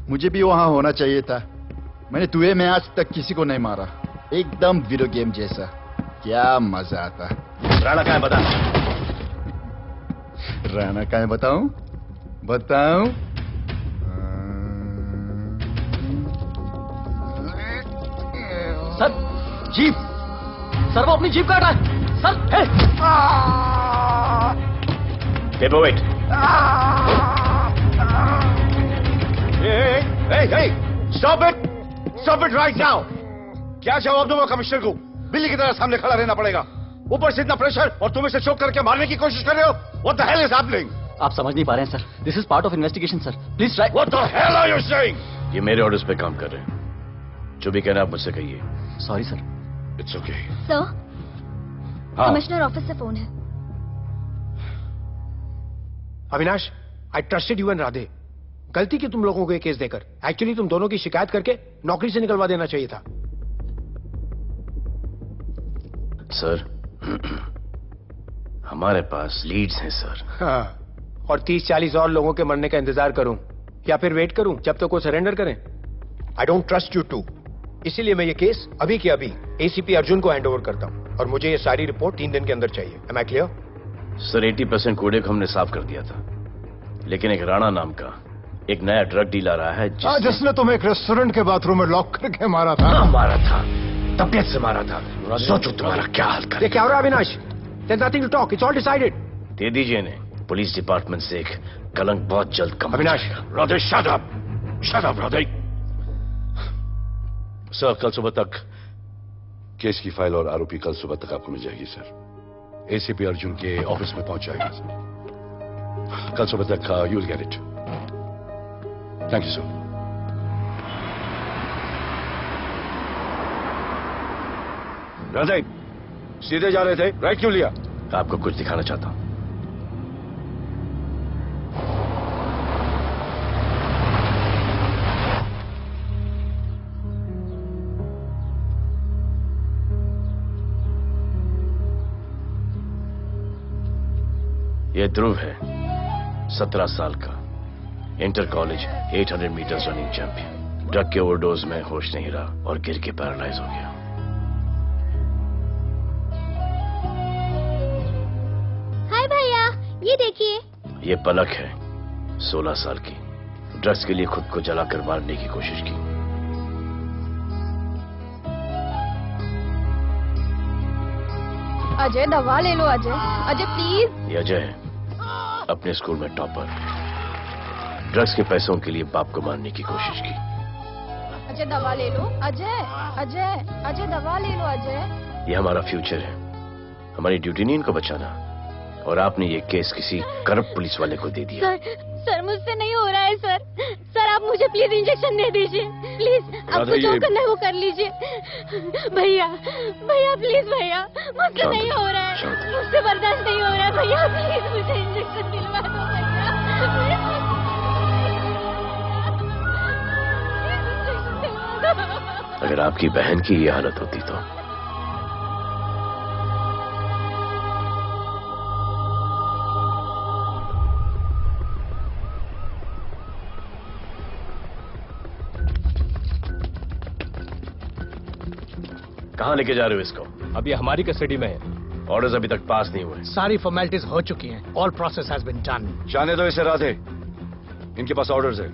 मुझे भी वहां होना चाहिए था। मैंने तुए में आज तक किसी को नहीं मारा, एकदम वीडियो गेम जैसा। क्या मजा आता। राणा कहाँ है बता। राणा कहाँ है बताऊं? बताऊं? सर जीप, सर वो अपनी जीप काट रहा है sir. Wait. Stop it right now! क्या जवाब दूंगा कमिश्नर को? बिल्ली की तरह सामने खड़ा रहना पड़ेगा। ऊपर से इतना प्रेशर और तुम इसे चोक करके मारने की कोशिश कर रहे हो। What the hell is happening? आप समझ नहीं पा रहे हैं sir. This is part of investigation sir, please try. What the hell are you saying? ये मेरे ऑर्डर्स पे काम कर रहे हैं। जो भी कहना आप मुझसे कहिए। Sorry sir. It's okay. Sir, हाँ। कमिश्नर ऑफिस से फोन है। अविनाश, आई ट्रस्टेड यू एंड राधे। गलती की तुम लोगों को ये केस देकर। एक्चुअली तुम दोनों की शिकायत करके नौकरी से निकलवा देना चाहिए था। सर, हमारे पास लीड्स हैं सर। हाँ, और 30-40 और लोगों के मरने का इंतजार करूं या फिर वेट करूं जब तक वो सरेंडर करें? I don't trust you too. इसीलिए मैं ये केस अभी के अभी एसीपी अर्जुन को हैंड ओवर करता हूं और मुझे ये सारी रिपोर्ट 3 दिन के अंदर चाहिए। M I clear? सर, 80% कूड़े को हमने साफ कर दिया था, लेकिन एक राणा नाम का एक नया ड्रग डीलर आया है जिसने तुम्हें एक रेस्टोरेंट के बाथरूम में लॉक करके मारा था। मारा था, तबीयत से मारा था। सोचो तुम्हारा क्या हाल कर। ये क्या हो रहा है Avinash? There's nothing to talk. It's all decided. दे दीजिए इन्हें। पुलिस डिपार्टमेंट से एक कलंक बहुत जल्द कम। Avinash, Radhe shut up Radhe. Sir, कल सुबह तक केस की फाइल और आरोपी कल सुबह तक आपको मिल जाएगी सर। एसीपी अर्जुन के ऑफिस में पहुंच जाएगी सर। कल सुबह तक you will get it. Thank you sir. Radhe, सीधे जा रहे थे, राइट क्यों लिया? आपको कुछ दिखाना चाहता हूं। यह ध्रुव है, 17 साल का, inter college 800 metres running champion. Drug के ओवरडोज में होश नहीं रहा और गिर के पैरालाइज हो गया। हाय भैया, ये देखिए। ये पलक है, 16 साल की। ड्रग्स के लिए खुद को जलाकर मारने की कोशिश की। अजय, दवा ले लो अजय। अजय प्लीज। ये अजय है, अपने स्कूल में टॉपर। ड्रग्स के पैसों के लिए बाप को मारने की कोशिश की। अजय दवा ले लो। अजय अजय अजय दवा ले लो अजय। ये हमारा फ्यूचर है, हमारी ड्यूटी नहीं इनको बचाना। और आपने ये केस किसी करप्ट पुलिस वाले को दे दिया। सर मुझसे नहीं हो रहा है सर। सर आप मुझे प्लीज इंजेक्शन दे दीजिए प्लीज। आपको जो करना है वो कर लीजिए। भैया भैया प्लीज भैया, मुझसे नहीं हो रहा है, मुझसे बर्दाश्त नहीं हो रहा है भैया, प्लीज मुझे इंजेक्शन दिलवा दो भैया। अगर आपकी बहन की ये हालत होती तो। कहाँ लेके जा रहे हो इसको? अभी हमारी कस्टडी में है। ऑर्डर्स अभी तक पास नहीं हुए। सारी फॉर्मेलिटीज हो चुकी हैं। All process has been done. जाने दो इसे राधे, इनके पास ऑर्डर्स है।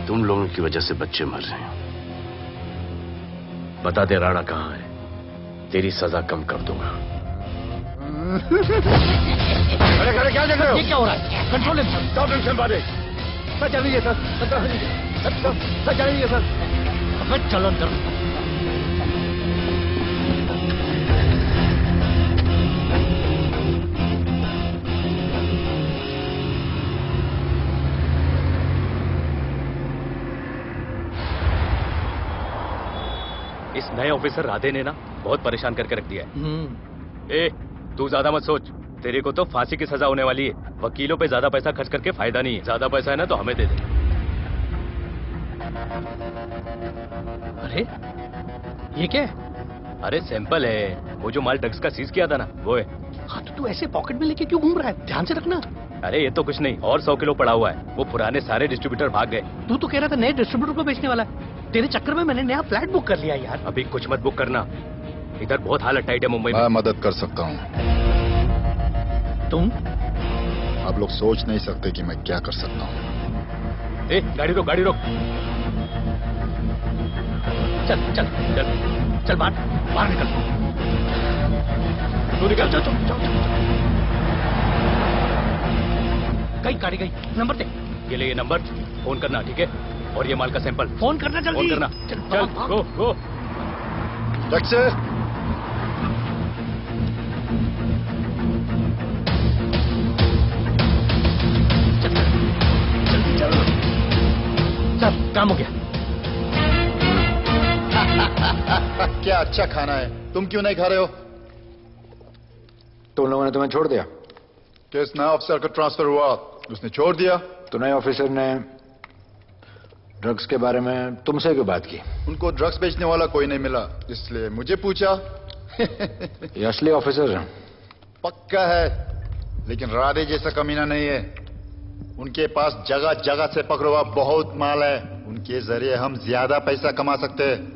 तुम लोगों की वजह से बच्चे मर रहे हैं। बता दे राणा कहाँ है, तेरी सजा कम कर दूंगा। अरे क्या देख रहे हो? ये क्या हो रहा है? Control him sir. Stop tension बारे। सर चल रही है सर। सर चल रही है सर। अब चलो अंदर। इस नए ऑफिसर राधे ने ना बहुत परेशान करके रख दिया है। ए, तू ज्यादा मत सोच, तेरे को तो फांसी की सजा होने वाली है। वकीलों पे ज्यादा पैसा खर्च करके फायदा नहीं है। ज्यादा पैसा है ना तो हमें दे दे। अरे ये क्या है? अरे सैंपल है, वो जो माल ड्रग्स का सीज किया था ना वो है। हाँ तो तू ऐसे पॉकेट में लेके क्यों घूम रहा है? ध्यान से रखना। अरे ये तो कुछ नहीं, और 100 किलो पड़ा हुआ है। वो पुराने सारे डिस्ट्रीब्यूटर भाग गए। तू तो कह रहा था नए डिस्ट्रीब्यूटर को बेचने वाला है। तेरे चक्कर में मैंने नया फ्लैट बुक कर लिया यार। अभी कुछ मत बुक करना, इधर बहुत हालत टाइट है मुंबई में। मैं मदद कर सकता हूँ। तुम? आप लोग सोच नहीं सकते कि मैं क्या कर सकता हूँ। ए, गाड़ी रोक, गाड़ी रोक। चल चल चल चल, बाहर निकल। तू निकल। चल चल चल। गई गाड़ी गई, नंबर दे। ये ले ये नंबर, फोन करना, ठीक है? और ये माल का सैंपल फोन करना जल्दी। फोन करना। चल गो गो। टैक्सी। सब काम हो गया। क्या अच्छा खाना है, तुम क्यों नहीं खा रहे हो? तो उन लोगों ने तुम्हें छोड़ दिया? किस नए ऑफिसर का ट्रांसफर हुआ, उसने छोड़ दिया? तो नए ऑफिसर ने ड्रग्स के बारे में तुमसे क्यों बात की? उनको ड्रग्स बेचने वाला कोई नहीं मिला, इसलिए मुझे पूछा। ये असली ऑफिसर है? पक्का है, लेकिन राधे जैसा कमीना नहीं है। उनके पास जगह जगह से पकड़ा हुआ बहुत माल है, उनके जरिए हम ज्यादा पैसा कमा सकते हैं।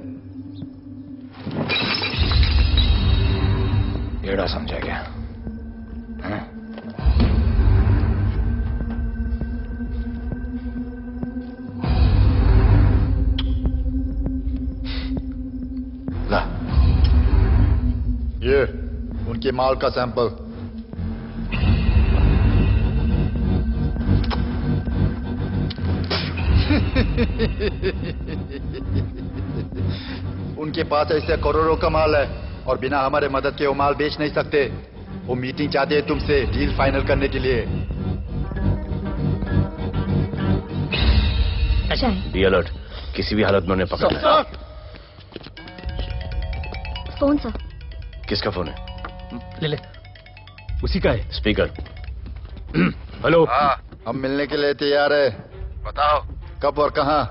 एड़ा समझा क्या? ला, ये उनके माल का सैंपल। उनके पास ऐसे करोड़ों का माल है और बिना हमारे मदद के वो माल बेच नहीं सकते। वो मीटिंग चाहते हैं तुमसे डील फाइनल करने के लिए। बी अलर्ट, किसी भी हालत में उन्हें पकड़ना है। Phone sir. किसका फोन है? ले ले, उसी का है। स्पीकर। हेलो। हाँ, हम मिलने के लिए तैयार है, बताओ कब और कहाँ?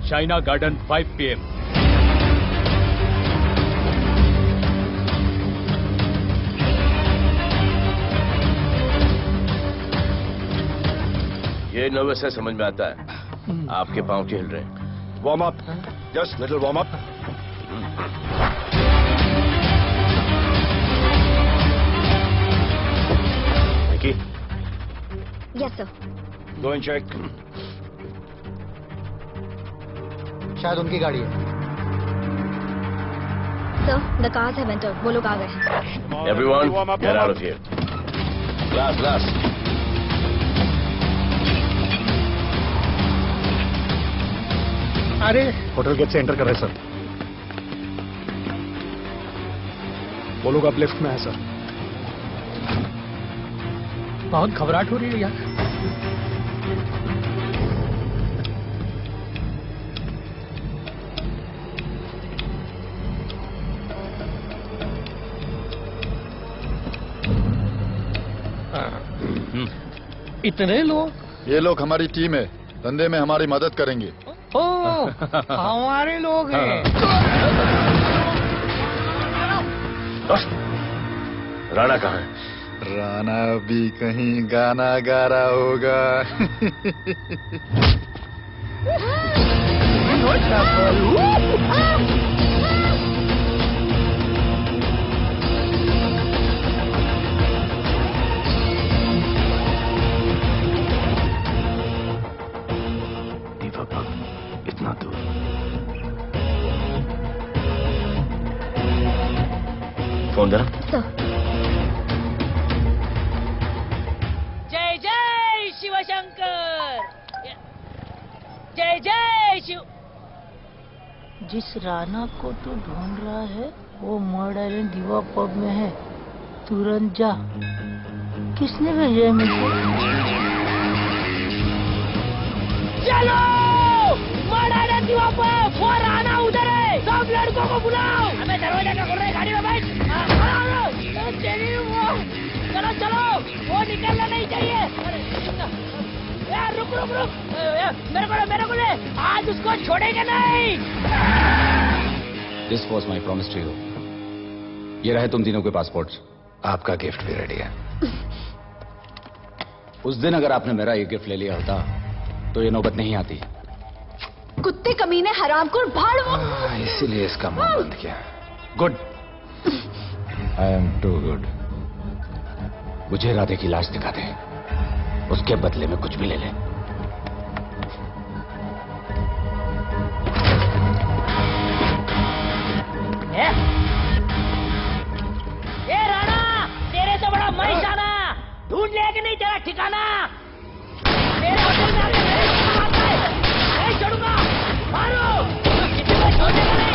China garden 5 PM। ये नर्वस है, समझ में आता है। आपके पांव हिल रहे हैं। Warm up, just little warm up. Vicky. Yes sir. Go and check. शायद उनकी गाड़ी है। Sir, the cars have entered. वो लोग आ गए। Everyone, get out of here. Glass, glass. अरे होटल गेट से एंटर कर रहे सर। वो लोग अब लिफ्ट में है सर। बहुत घबराहट हो रही है यार। इतने लोग? ये लोग हमारी टीम है, धंधे में हमारी मदद करेंगे। ओ, हमारे लोग हैं। राणा कहाँ है? राणा भी कहीं गाना गा रहा होगा। इतना दूर। फोन देना। जय जय शिवशंकर, जय जय शिव। जिस राणा को तू ढूंढ रहा है वो मर्ड आइलैंड दीवा पब में है, तुरंत जा। किसने भेजा है मुझे? चलो मर्ड आइलैंड दीवा पब, वो राणा उधर है, सब लड़कों को बुलाओ। हमें दरवाजा का खोल रहे, गाड़ी में बैठ। चलो चलो, वो निकलना नहीं चाहिए। यार रुक रुक रुक, मेरे को ले, आज उसको छोड़ेंगे नहीं। This was my promise to you. ये रहे तुम तीनों के पासपोर्ट्स। आपका गिफ्ट भी रेडी है। उस दिन अगर आपने मेरा ये गिफ्ट ले लिया होता तो ये नौबत नहीं आती। कुत्ते कमीने हरामखोर भाड़ो। इसीलिए इसका मुंह बंद किया। Good. I am too good. मुझे राधे की लाश दिखा दे, उसके बदले में कुछ भी ले ले। ए राणा, तेरे से बड़ा मैं शाना, ढूंढ लिया कि नहीं तेरा ठिकाना? मेरे होटल में आके मेरे को मारता है, मैं छोड़ूंगा, मारो, किसी को छोड़ने का नहीं।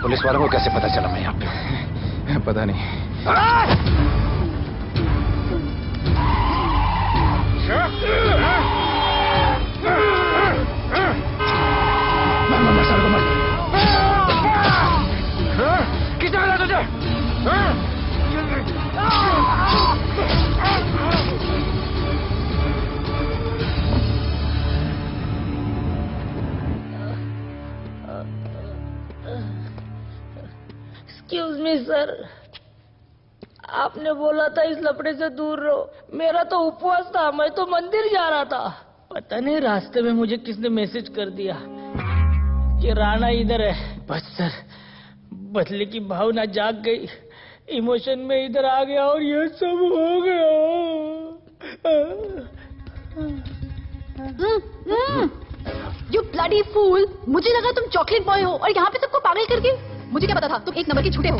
पुलिस वालों को कैसे पता चला मैं यहाँ पे? पता नहीं। किसे मिला तुझे? एक्सक्यूज मी सर, आपने बोला था इस लफड़े से दूर रहो। मेरा तो उपवास था, मैं तो मंदिर जा रहा था। पता नहीं रास्ते में मुझे किसने मैसेज कर दिया कि राणा इधर है। बस सर, बदले की भावना जाग गई, इमोशन में इधर आ गया और ये सब हो गया। You bloody fool! मुझे लगा तुम चॉकलेट बॉय हो और यहाँ पे सबको पागल करके। मुझे क्या पता था तुम एक नंबर के झूठे हो।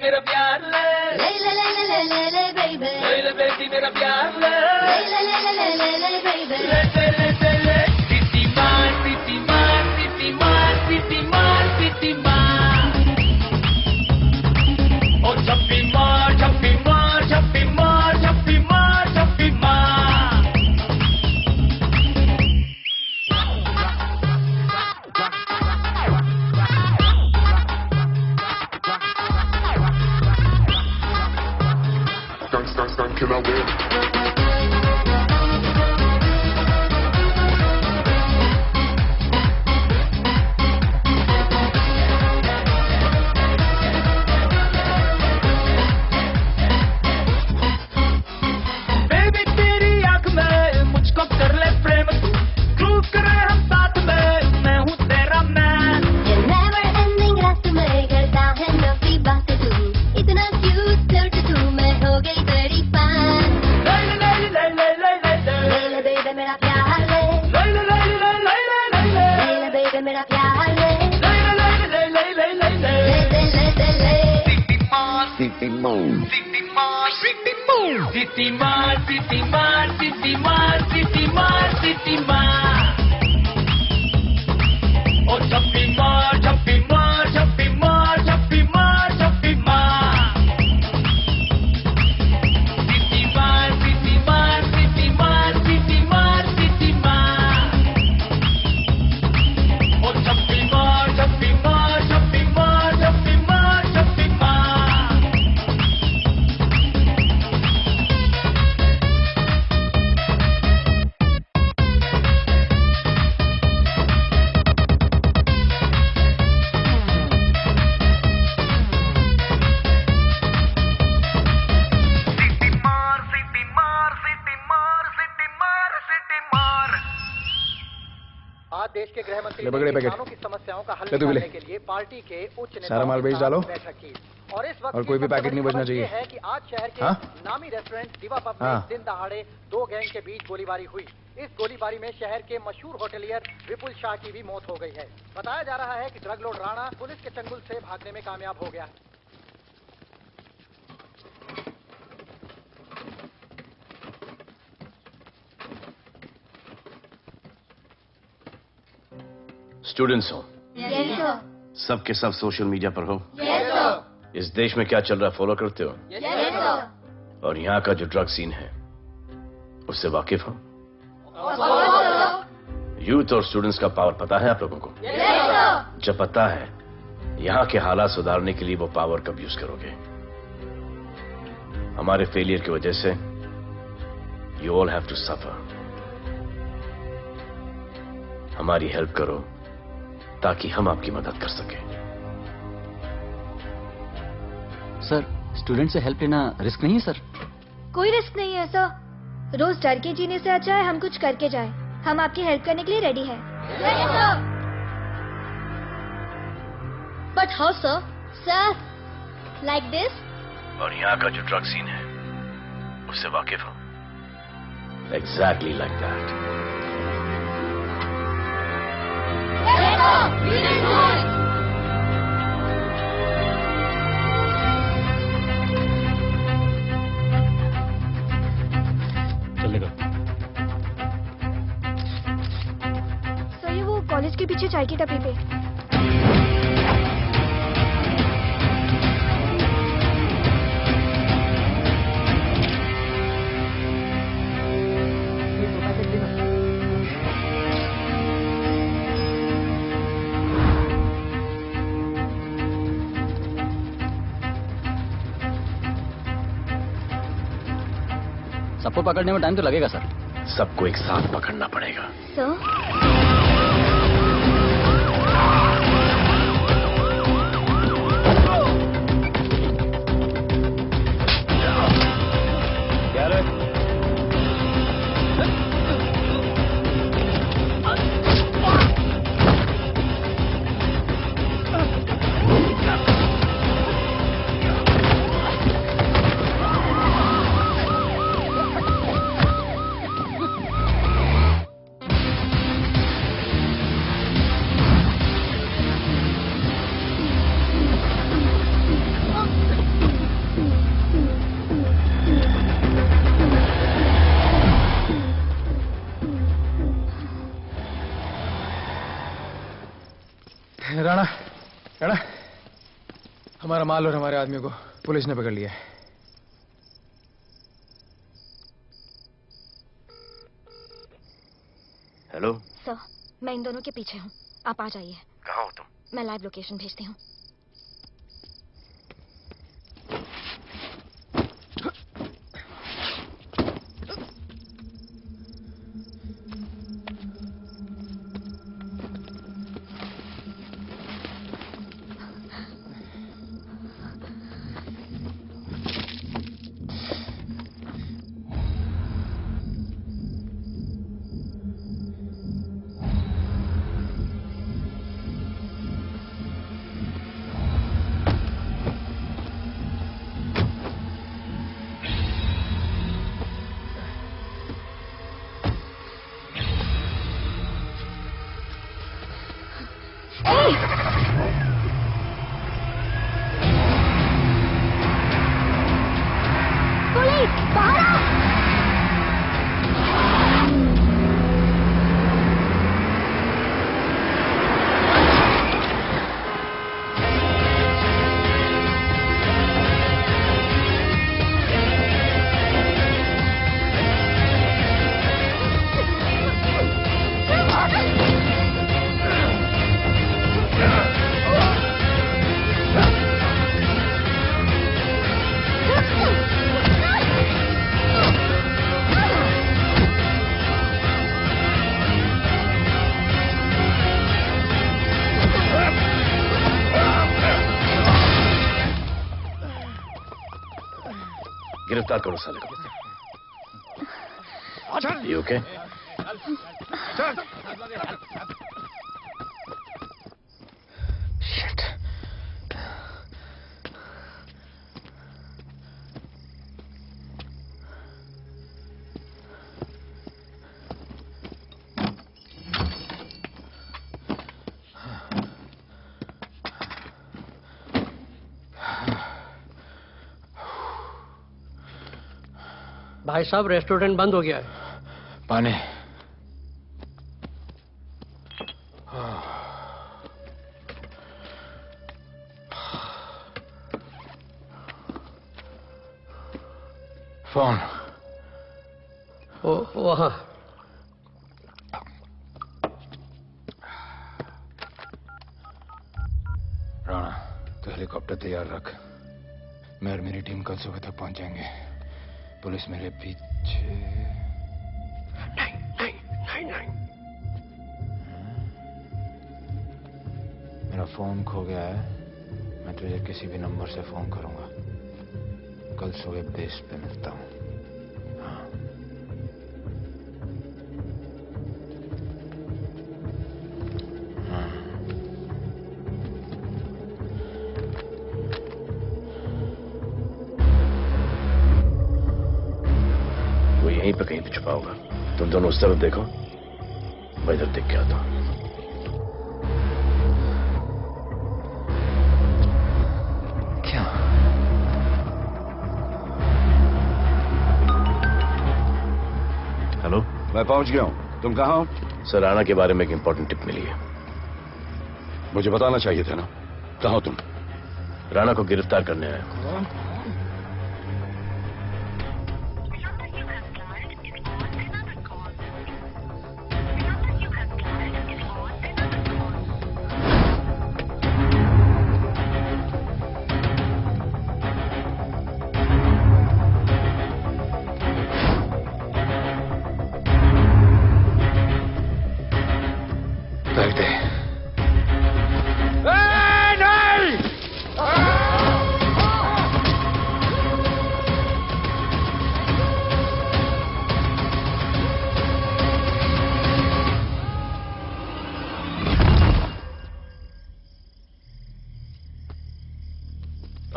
मेरा प्यार ले ले ले ले ले ले ले ले बेबी ले ले बेटी मेरा प्यार ले ले ले ले ले ले ले बेबी ले ले ले सिटी मार सिटी मार सिटी मार सिटी मार सिटी मार ओ छप्पी मार छप्पी मार छप्पी मार छप्पी मार छप्पी मार Can I win? बेबी तेरी आंख में मुझको कर ले प्रेम तू क्रूज करे हम साथ में मैं हूँ तेरा मैन ये never ending रात में करता है नफी बातें तू इतना क्यूट फ्लर्ट तू मैं हो गई तेरी फैन ले ले ले ले ले ले ले ले ले बेबी मेरा प्यार ले ले ले ले ले ले ले ले ले ले बेबी मेरा प्यार ले ले ले ले ले ले ले ले ले City Mall City Mall City Mall City Mall City Mall City Mall ओ छप्पी मार छप्पी मार छप्पी मार छप्पी मार छप्पी मार City Mall City Mall City Mall City Mall City Mall ओ छप्पी मार छप्पी मार छप्पी मार छप्पी मार छप्पी मार आज देश के गृह मंत्री ले पकड़े ने पैकेट। किसानों की समस्याओं का हल ले तू भी ले। निकालने के लिए पार्टी के उच्च सारा नेताओं माल के बेच साथ डालो। बैठक की। और इस वक्त और कोई भी पैकेट नहीं बचना चाहिए। ये है कि आज शहर के हाँ? नामी रेस्टोरेंट दिवा पब में हाँ। दिन दहाड़े दो गैंग के बीच गोलीबारी हुई। इस गोलीबारी में शहर के मशहूर होटलियर विपुल शाह की भी मौत हो गई है। बताया जा रहा है कि ड्रग लॉर्ड राणा पुलिस के चंगुल से भागने में कामयाब हो गया। स्टूडेंट्स हो यस सर सब के सब सोशल मीडिया पर हो यस सर इस देश में क्या चल रहा है फॉलो करते हो यस सर और यहाँ का जो ड्रग सीन है उससे वाकिफ हो यूथ और स्टूडेंट्स का पावर पता है आप लोगों को यस सर जब पता है यहाँ के हालात सुधारने के लिए वो पावर कब यूज करोगे हमारे फेलियर की वजह से you all have to suffer हमारी हेल्प करो ताकि हम आपकी मदद कर सकें सर स्टूडेंट से हेल्प लेना रिस्क नहीं है सर? कोई रिस्क नहीं है सर रोज डर के जीने से अच्छा है हम कुछ करके जाएं। हम आपकी हेल्प करने के लिए रेडी हैं। But how sir sir like this और यहाँ का जो ड्रग सीन है उससे वाकिफ हो एग्जैक्टली लाइक दैट चलेगा सर ये वो कॉलेज के पीछे चाय की टपरी पे सबको पकड़ने में टाइम तो लगेगा सर। सबको एक साथ पकड़ना पड़ेगा सर क्या रे हमारा माल और हमारे आदमियों को पुलिस ने पकड़ लिया है। हेलो सर, मैं इन दोनों के पीछे हूँ, आप आ जाइए। कहाँ हो तुम? मैं लाइव लोकेशन भेजती हूँ। गिरफ्तार करो साले को। You okay? Shit. भाई साहब, रेस्टोरेंट बंद हो गया है। पानी। फोन। वहाँ। राणा, तो हेलीकॉप्टर तैयार रख। मैं और मेरी टीम कल सुबह तक पहुंच जाएंगे। पुलिस मेरे पीछे। नहीं। मेरा फोन खो गया है। मैं तुझे किसी भी नंबर से फोन करूंगा। कल सुबह बेस पे मिलता हूँ। हाँ। यहीं पे कहीं पे छुपा होगा। तुम दोनों उस तरफ देखो, मैं इधर देख के आता हूं। क्या? हेलो, मैं पहुंच गया हूं। तुम कहां हो? सर, राणा के बारे में एक इंपॉर्टेंट टिप मिली है। मुझे बताना चाहिए था ना। कहां हो तुम? राणा को गिरफ्तार करने आया हूं।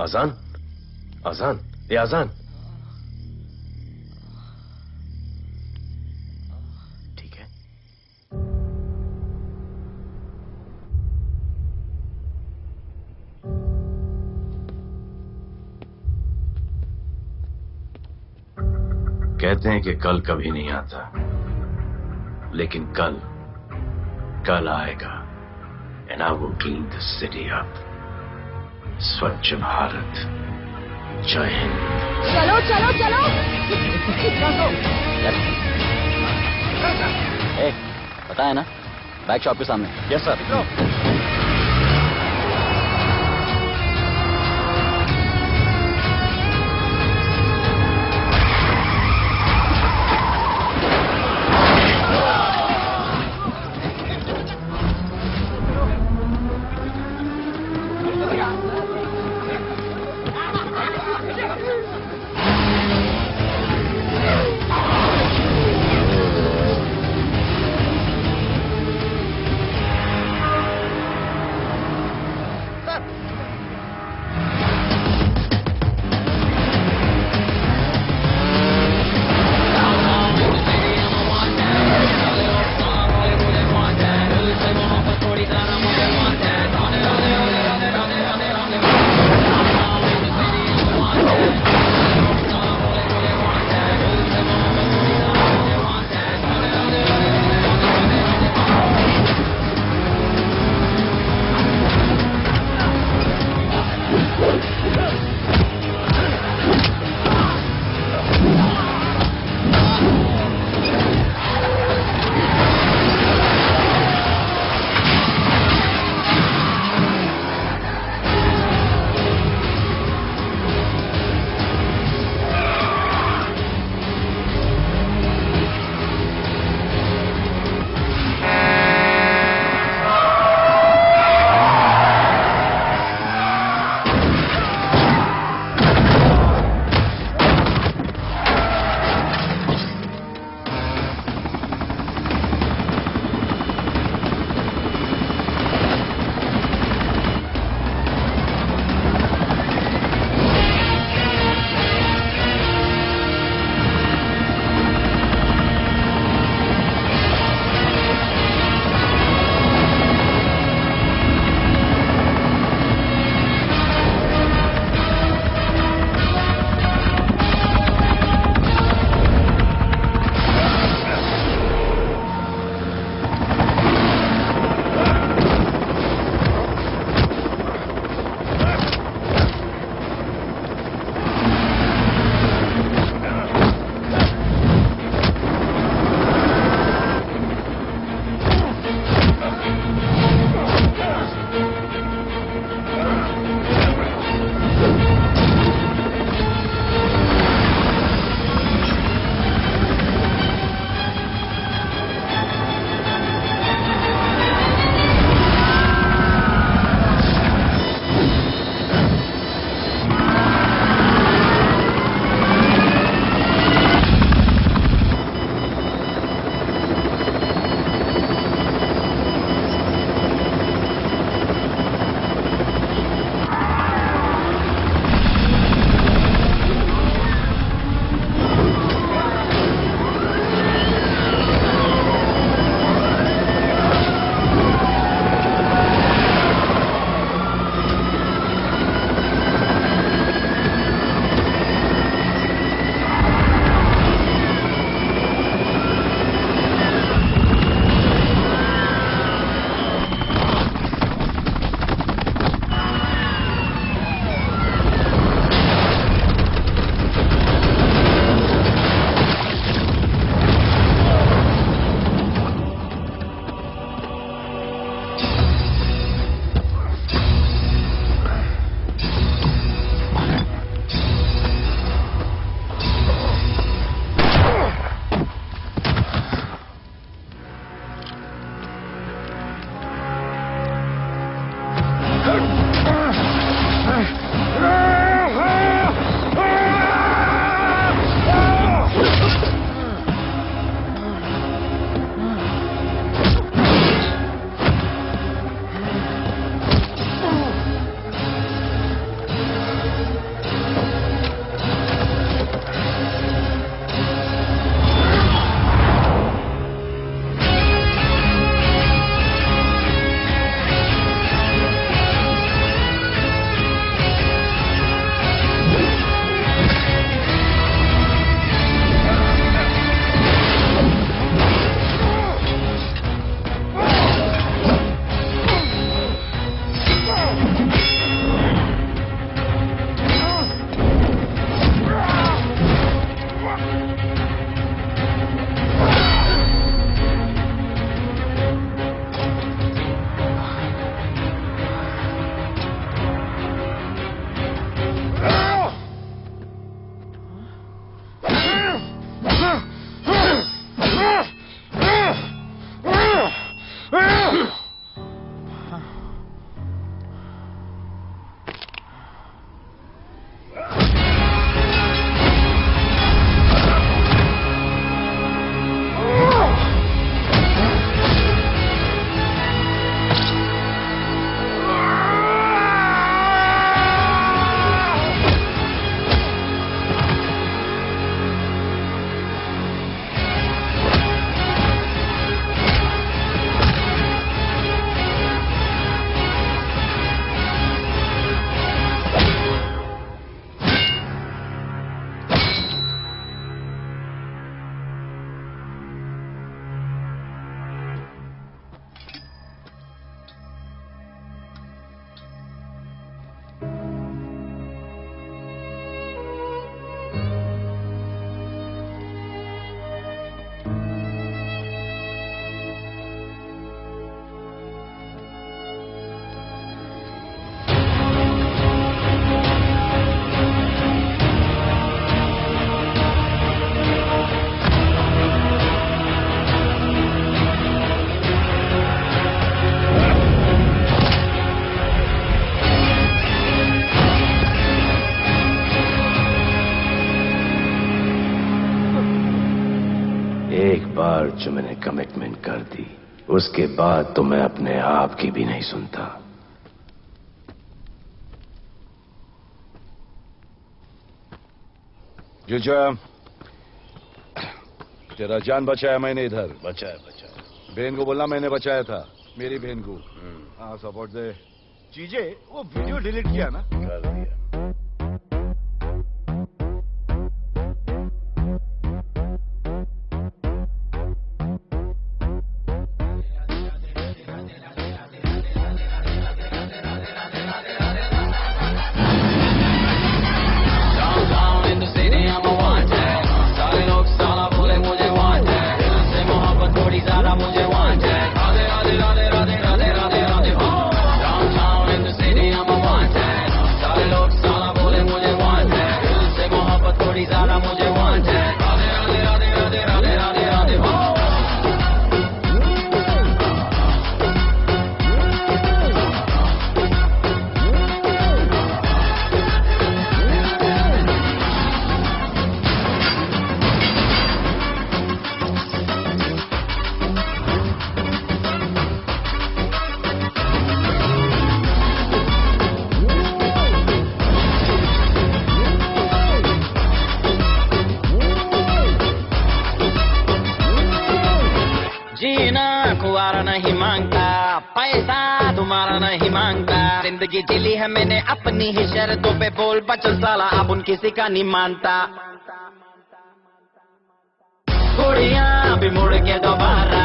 आजान, आजान, ये आजान। ठीक है। कहते हैं कि कल कभी नहीं आता, लेकिन कल आएगा, and I will clean the city up. स्वच्छ भारत। जय हिंद। चलो चलो चलो। पता है ना, बैग शॉप के सामने। Yes sir. बार जो मैंने कमिटमेंट कर दी, उसके बाद तो मैं अपने आप की भी नहीं सुनता। जीजा, तेरा जान बचाया मैंने इधर। बचाया। बहन को बोलना मैंने बचाया था, मेरी बहन को। हाँ, सपोर्ट दे। चीजें वो वीडियो डिलीट किया ना? कर दिया। नहीं मांगता, पैसा तुम्हारा नहीं मांगता, जिंदगी जिली है मैंने अपनी ही शर्तों पे, बोल बचल साला अब उन किसी का नहीं मानता। कुड़ियाँ भी मुड़ के दोबारा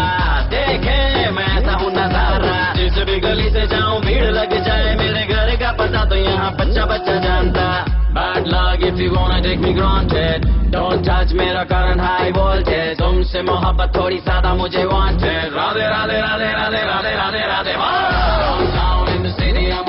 देखे मैं ऐसा हूँ नजारा, जिस भी गली से जाऊँ भीड़ लग जाए, मेरे घर का पता तो यहाँ बच्चा बच्चा जानता। Bad luck if you wanna take me granted, don't touch मेरा current high voltage, तुमसे मोहब्बत थोड़ी ज्यादा मुझे wanted, Radhe Radhe Radhe Radhe Radhe Radhe Radhe, downtown in the city I'm